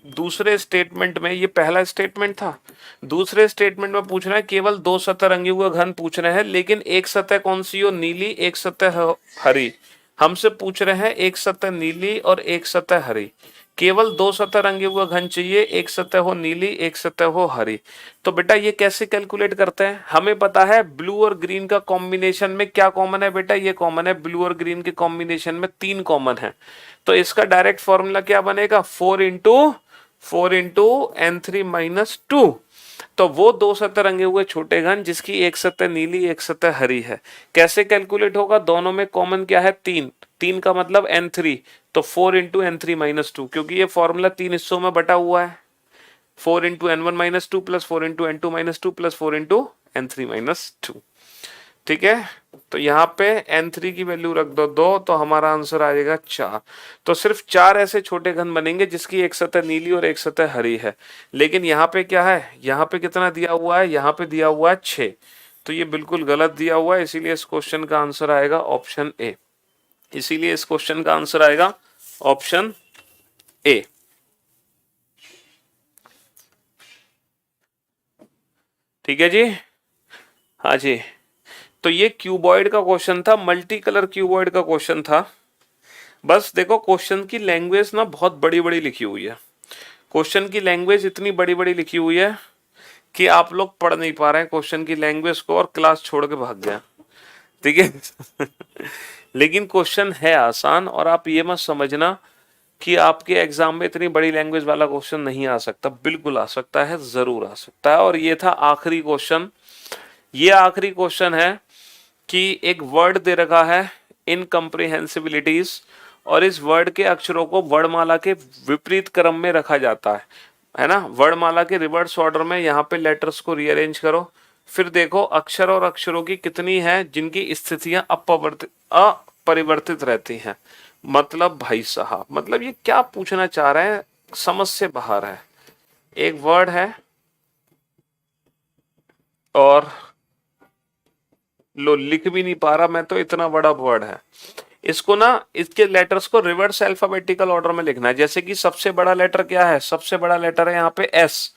दूसरे स्टेटमेंट में, ये पहला स्टेटमेंट था, दूसरे स्टेटमेंट में पूछ रहे हैं केवल 2 सतह रंगे हुए घन पूछ रहे हैं, लेकिन एक सतह कौन सी हो, नीली, एक सतह हरी। हमसे पूछ रहे हैं एक सतह नीली और एक सतह हरी। केवल 2 सतह रंगे हुए घन चाहिए, एक सतह हो नीली, एक सतह हो हरी। तो बेटा ये कैसे कैलकुलेट करते हैं? हमें पता है ब्लू और ग्रीन का कॉम्बिनेशन में क्या कॉमन है बेटा, ये कॉमन है, ब्लू और ग्रीन के कॉम्बिनेशन में 3 कॉमन है। तो इसका डायरेक्ट फॉर्मूला क्या बनेगा, 4 × n3-2। तो वो 2 सतह रंगे हुए छोटे घन जिसकी एक सतह नीली एक सतह हरी है। कैसे कैलकुलेट होगा, दोनों में कॉमन क्या है 3, 3 का मतलब n3, तो 4 × n3-2, क्योंकि ये फॉर्मूला 3 हिस्सों में बटा हुआ है। 4 × n1-2 plus 4 × n2-2 plus 4 × n3-2। ठीक है, तो यहाँ पे n3 की वैल्यू रख दो 2, तो हमारा आंसर आ जाएगा 4। तो सिर्फ 4 ऐसे छोटे घन बनेंगे जिसकी एक सतह नीली और एक सतह हरी है। लेकिन यहाँ पे क्या है, यहाँ पे कितना दिया हुआ है, यहाँ पे दिया हुआ है 6, तो ये बिल्कुल गलत दिया हुआ है। इसीलिए इस क्वेश्चन का आंसर आएगा ऑप्शन ए। इसीलिए इस क्वेश्चन का आंसर आएगा ऑप्शन ए। ठीक है जी, हाँ जी। तो ये क्यूबॉइड का क्वेश्चन था, मल्टी कलर क्यूबॉइड का क्वेश्चन था। बस देखो क्वेश्चन की लैंग्वेज ना बहुत बड़ी बड़ी लिखी हुई है। क्वेश्चन की लैंग्वेज इतनी बड़ी बड़ी लिखी हुई है कि आप लोग पढ़ नहीं पा रहे हैं क्वेश्चन की लैंग्वेज को और क्लास छोड़ के भाग गए। ठीक है लेकिन क्वेश्चन है आसान, और आप ये मत समझना कि आपके एग्जाम में इतनी बड़ी लैंग्वेज वाला क्वेश्चन नहीं आ सकता। बिल्कुल आ सकता है, जरूर आ सकता है। और ये था आखिरी क्वेश्चन। ये आखिरी क्वेश्चन है कि एक वर्ड दे रखा है इनकम्प्रिहेंसिबिलिटीज, और इस वर्ड के अक्षरों को वर्णमाला के विपरीत क्रम में रखा जाता है। है ना, वर्णमाला के रिवर्स ऑर्डर में यहाँ पे लेटर्स को रीअरेंज करो, फिर देखो अक्षर और अक्षरों की कितनी है जिनकी स्थितियां अपरिवर्तित रहती हैं। मतलब भाई साहब, मतलब ये क्या पूछना चाह रहे हैं, समझ से बाहर है। एक वर्ड है और लो लिख भी नहीं पा रहा मैं तो, इतना बड़ा वर्ड है। इसको ना, इसके लेटर्स को रिवर्स अल्फाबेटिकल ऑर्डर में लिखना है। जैसे कि सबसे बड़ा लेटर क्या है, सबसे बड़ा लेटर है यहाँ पे एस।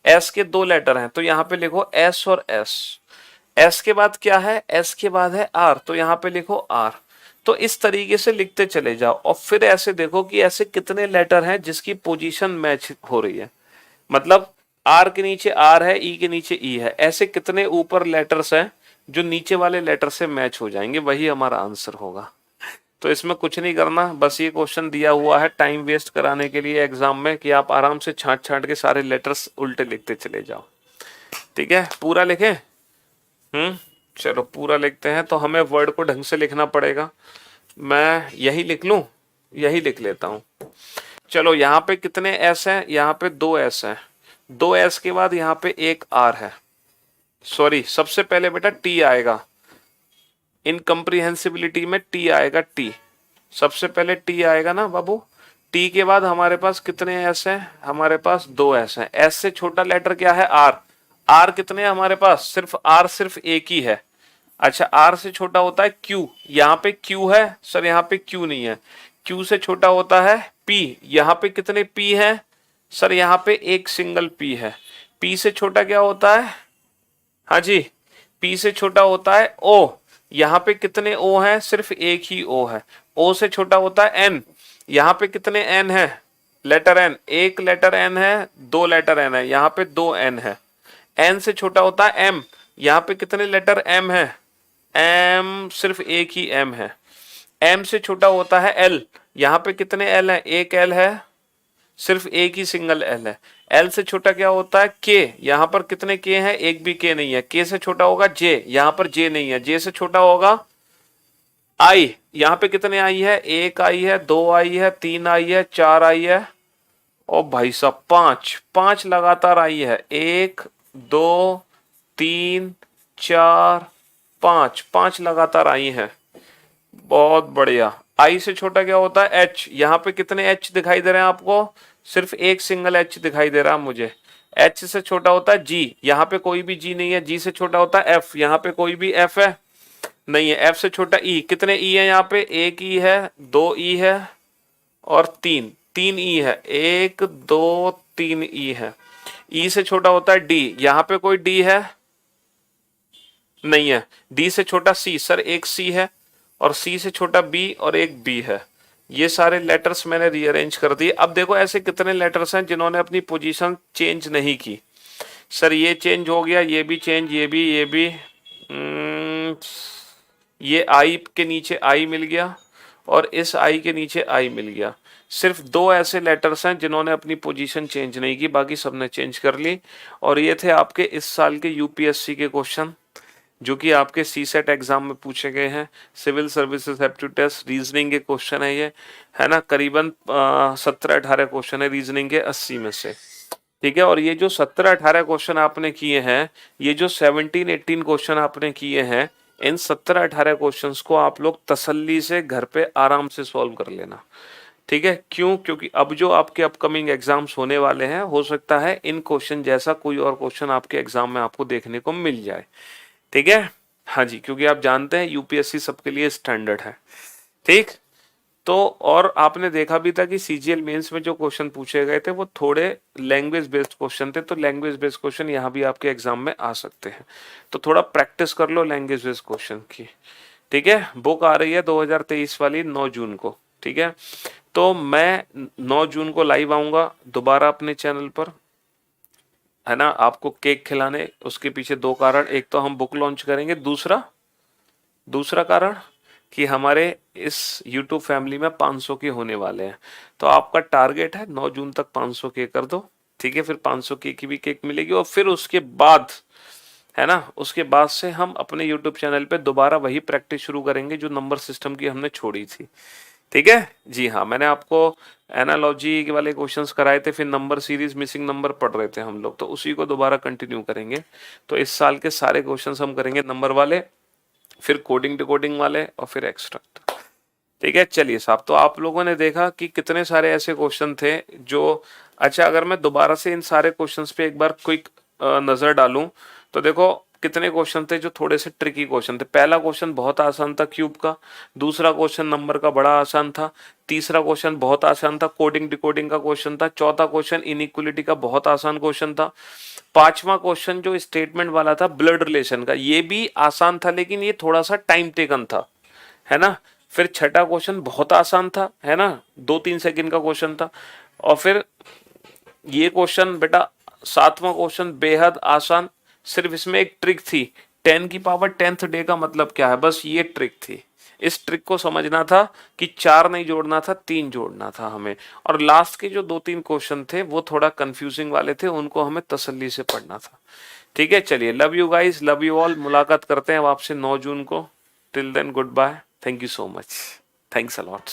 एस के दो लेटर हैं तो यहाँ पे लिखो एस और एस। एस के बाद क्या है, एस के बाद है आर, तो यहाँ पे लिखो आर। तो इस तरीके से लिखते चले जाओ और फिर ऐसे देखो कि ऐसे कितने लेटर हैं जिसकी पोजीशन मैच हो रही है। मतलब आर के नीचे आर है, ई के नीचे ई है, ऐसे कितने ऊपर लेटर्स हैं जो नीचे वाले लेटर से मैच हो जाएंगे, वही हमारा आंसर होगा। तो इसमें कुछ नहीं करना, बस ये क्वेश्चन दिया हुआ है टाइम वेस्ट कराने के लिए एग्जाम में कि आप आराम से छांट छांट के सारे लेटर्स उल्टे लिखते चले जाओ। ठीक है, पूरा लिखें। चलो पूरा लिखते हैं। तो हमें वर्ड को ढंग से लिखना पड़ेगा। मैं यही लिख लूं, यही लिख लेता हूं। चलो यहाँ पे कितने एस हैं, यहाँ पे दो एस हैं। दो एस के बाद यहाँ पे एक आर है। सॉरी, सबसे पहले बेटा टी आएगा, इनकम्प्रीहेंसिबिलिटी में टी आएगा, टी सबसे पहले टी आएगा ना बाबू। टी के बाद हमारे पास कितने एस हैं, हमारे पास दो एस हैं। एस से छोटा लेटर क्या है, आर। आर कितने हैं हमारे पास, सिर्फ आर सिर्फ एक ही है। अच्छा, आर से छोटा होता है क्यू, यहाँ पे क्यू है सर, यहाँ पे क्यू नहीं है। क्यू से छोटा होता है पी, यहाँ पे कितने पी हैं सर, यहाँ पे एक सिंगल पी है। पी से छोटा क्या होता है, हाँ जी, पी से छोटा होता है ओ, यहाँ पे कितने ओ हैं, सिर्फ एक ही ओ है। ओ से छोटा होता है एन, यहाँ पे कितने एन है, लेटर एन, एक लेटर एन है, दो लेटर एन है, यहाँ पे दो एन है। एन से छोटा होता है एम, यहाँ पे कितने लेटर एम है, एम सिर्फ एक ही एम है। एम से छोटा होता है एल, यहाँ पे कितने एल है, एक एल है, सिर्फ एक ही सिंगल एल है। एल से छोटा क्या होता है के, यहाँ पर कितने के हैं, एक भी के नहीं है। के से छोटा होगा जे, यहाँ पर जे नहीं है। जे से छोटा होगा आई, यहाँ पे कितने आई है, एक आई है, दो आई है, तीन आई है, चार आई है, और भाई साहब पांच, पांच लगातार आई है। एक, दो, तीन, चार, पांच, पांच लगातार आई है। बहुत बढ़िया। आई से छोटा क्या होता है, एच। यहाँ पे कितने एच दिखाई दे रहे हैं आपको, सिर्फ एक सिंगल एच दिखाई दे रहा है मुझे। एच से छोटा होता है जी, यहाँ पे कोई भी जी नहीं है। जी से छोटा होता है एफ, यहाँ पे कोई भी एफ है नहीं है। एफ से छोटा ई, कितने ई है यहाँ पे, एक ई है, दो ई है और तीन, तीन ई है, एक दो तीन ई है। ई से छोटा होता है डी, यहाँ पे कोई डी है नहीं है। डी से छोटा सी, सर एक सी है, और सी से छोटा बी और एक बी है। ये सारे लेटर्स मैंने रीअरेंज कर दिए। अब देखो ऐसे कितने लेटर्स हैं जिन्होंने अपनी पोजीशन चेंज नहीं की। सर ये चेंज हो गया, ये भी चेंज, ये भी, ये भी, ये आई के नीचे आई मिल गया और इस आई के नीचे आई मिल गया। सिर्फ दो ऐसे लेटर्स हैं जिन्होंने अपनी पोजीशन चेंज नहीं की, बाकी सबने चेंज कर ली। और ये थे आपके इस साल के यूपीएससी के क्वेश्चन जो कि आपके सीसेट एग्जाम में पूछे गए हैं। Civil services aptitude test reasoning के क्वेश्चन है ये, है ना। करीबन 17-18 क्वेश्चन है रीजनिंग के 80 में से, ठीक है। और ये जो 17-18 क्वेश्चन आपने किए हैं, ये जो 17-18 क्वेश्चन आपने किए हैं, इन 17-18 क्वेश्चंस को आप लोग तसल्ली से घर पे आराम से सॉल्व कर लेना, ठीक है। क्यों, क्योंकि अब जो आपके अपकमिंग एग्जाम्स होने वाले हैं, हो सकता है इन क्वेश्चन जैसा कोई और क्वेश्चन आपके एग्जाम में आपको देखने को मिल जाए, ठीक है। हाँ जी, क्योंकि आप जानते हैं यूपीएससी सबके लिए स्टैंडर्ड है, ठीक। तो और आपने देखा भी था कि सीजीएल मेंस में जो क्वेश्चन पूछे गए थे वो थोड़े लैंग्वेज बेस्ड क्वेश्चन थे, तो लैंग्वेज बेस्ड क्वेश्चन यहाँ भी आपके एग्जाम में आ सकते हैं। तो थोड़ा प्रैक्टिस कर लो लैंग्वेज बेस्ड क्वेश्चन की, ठीक है। बुक आ रही है 2023 वाली 9 जून को, ठीक है। तो मैं 9 जून को लाइव आऊंगा दोबारा अपने चैनल पर, है ना, आपको केक खिलाने। उसके पीछे दो कारण, एक तो हम बुक लॉन्च करेंगे, दूसरा कारण कि हमारे इस YouTube फैमिली में 500 के होने वाले हैं। तो आपका टारगेट है 9 जून तक 500 के कर दो, ठीक है। फिर 500 के की भी केक मिलेगी और फिर उसके बाद, है ना, उसके बाद से हम अपने YouTube चैनल पे दोबारा वही प्रैक्टिस शुरू करेंगे जो नंबर सिस्टम की हमने छोड़ी थी, ठीक है जी हाँ, मैंने आपको एनालॉजी के वाले क्वेश्चंस कराए थे, फिर नंबर सीरीज मिसिंग नंबर पढ़ रहे थे हम लोग, तो उसी को दोबारा कंटिन्यू करेंगे। तो इस साल के सारे क्वेश्चंस हम करेंगे नंबर वाले, फिर कोडिंग डिकोडिंग वाले, और फिर एक्सट्रैक्ट। ठीक है चलिए साहब, तो आप लोगों ने देखा कि कितने सारे ऐसे क्वेश्चन थे जो, अच्छा अगर मैं दोबारा से इन सारे क्वेश्चंस पे एक बार क्विक नजर डालूं, तो देखो कितने क्वेश्चन थे जो थोड़े से ट्रिकी क्वेश्चन थे। पहला क्वेश्चन बहुत आसान था क्यूब का, दूसरा क्वेश्चन नंबर का बड़ा आसान था, तीसरा क्वेश्चन बहुत आसान था, कोडिंग डिकोडिंग का क्वेश्चन था, चौथा क्वेश्चन इनइक्वलिटी का बहुत आसान क्वेश्चन था, पांचवा क्वेश्चन जो स्टेटमेंट वाला था ब्लड रिलेशन का, ये भी आसान था लेकिन ये थोड़ा सा टाइम टेकन था, है ना। फिर छठा क्वेश्चन बहुत आसान था, है ना, 2-3 सेकंड का क्वेश्चन था। और फिर ये क्वेश्चन बेटा, सातवां क्वेश्चन बेहद आसान, सिर्फ इसमें एक ट्रिक थी, 10 की पावर 10th डे का मतलब क्या है, बस ये ट्रिक थी। इस ट्रिक को समझना था कि 4 नहीं जोड़ना था, 3 जोड़ना था हमें। और लास्ट के जो 2-3 क्वेश्चन थे वो थोड़ा कंफ्यूजिंग वाले थे, उनको हमें तसल्ली से पढ़ना था। ठीक है चलिए, love you guys, love you all, मुलाकात करते हैं अब आपसे 9 जून को। Till then goodbye, thank you so much, thanks a lot.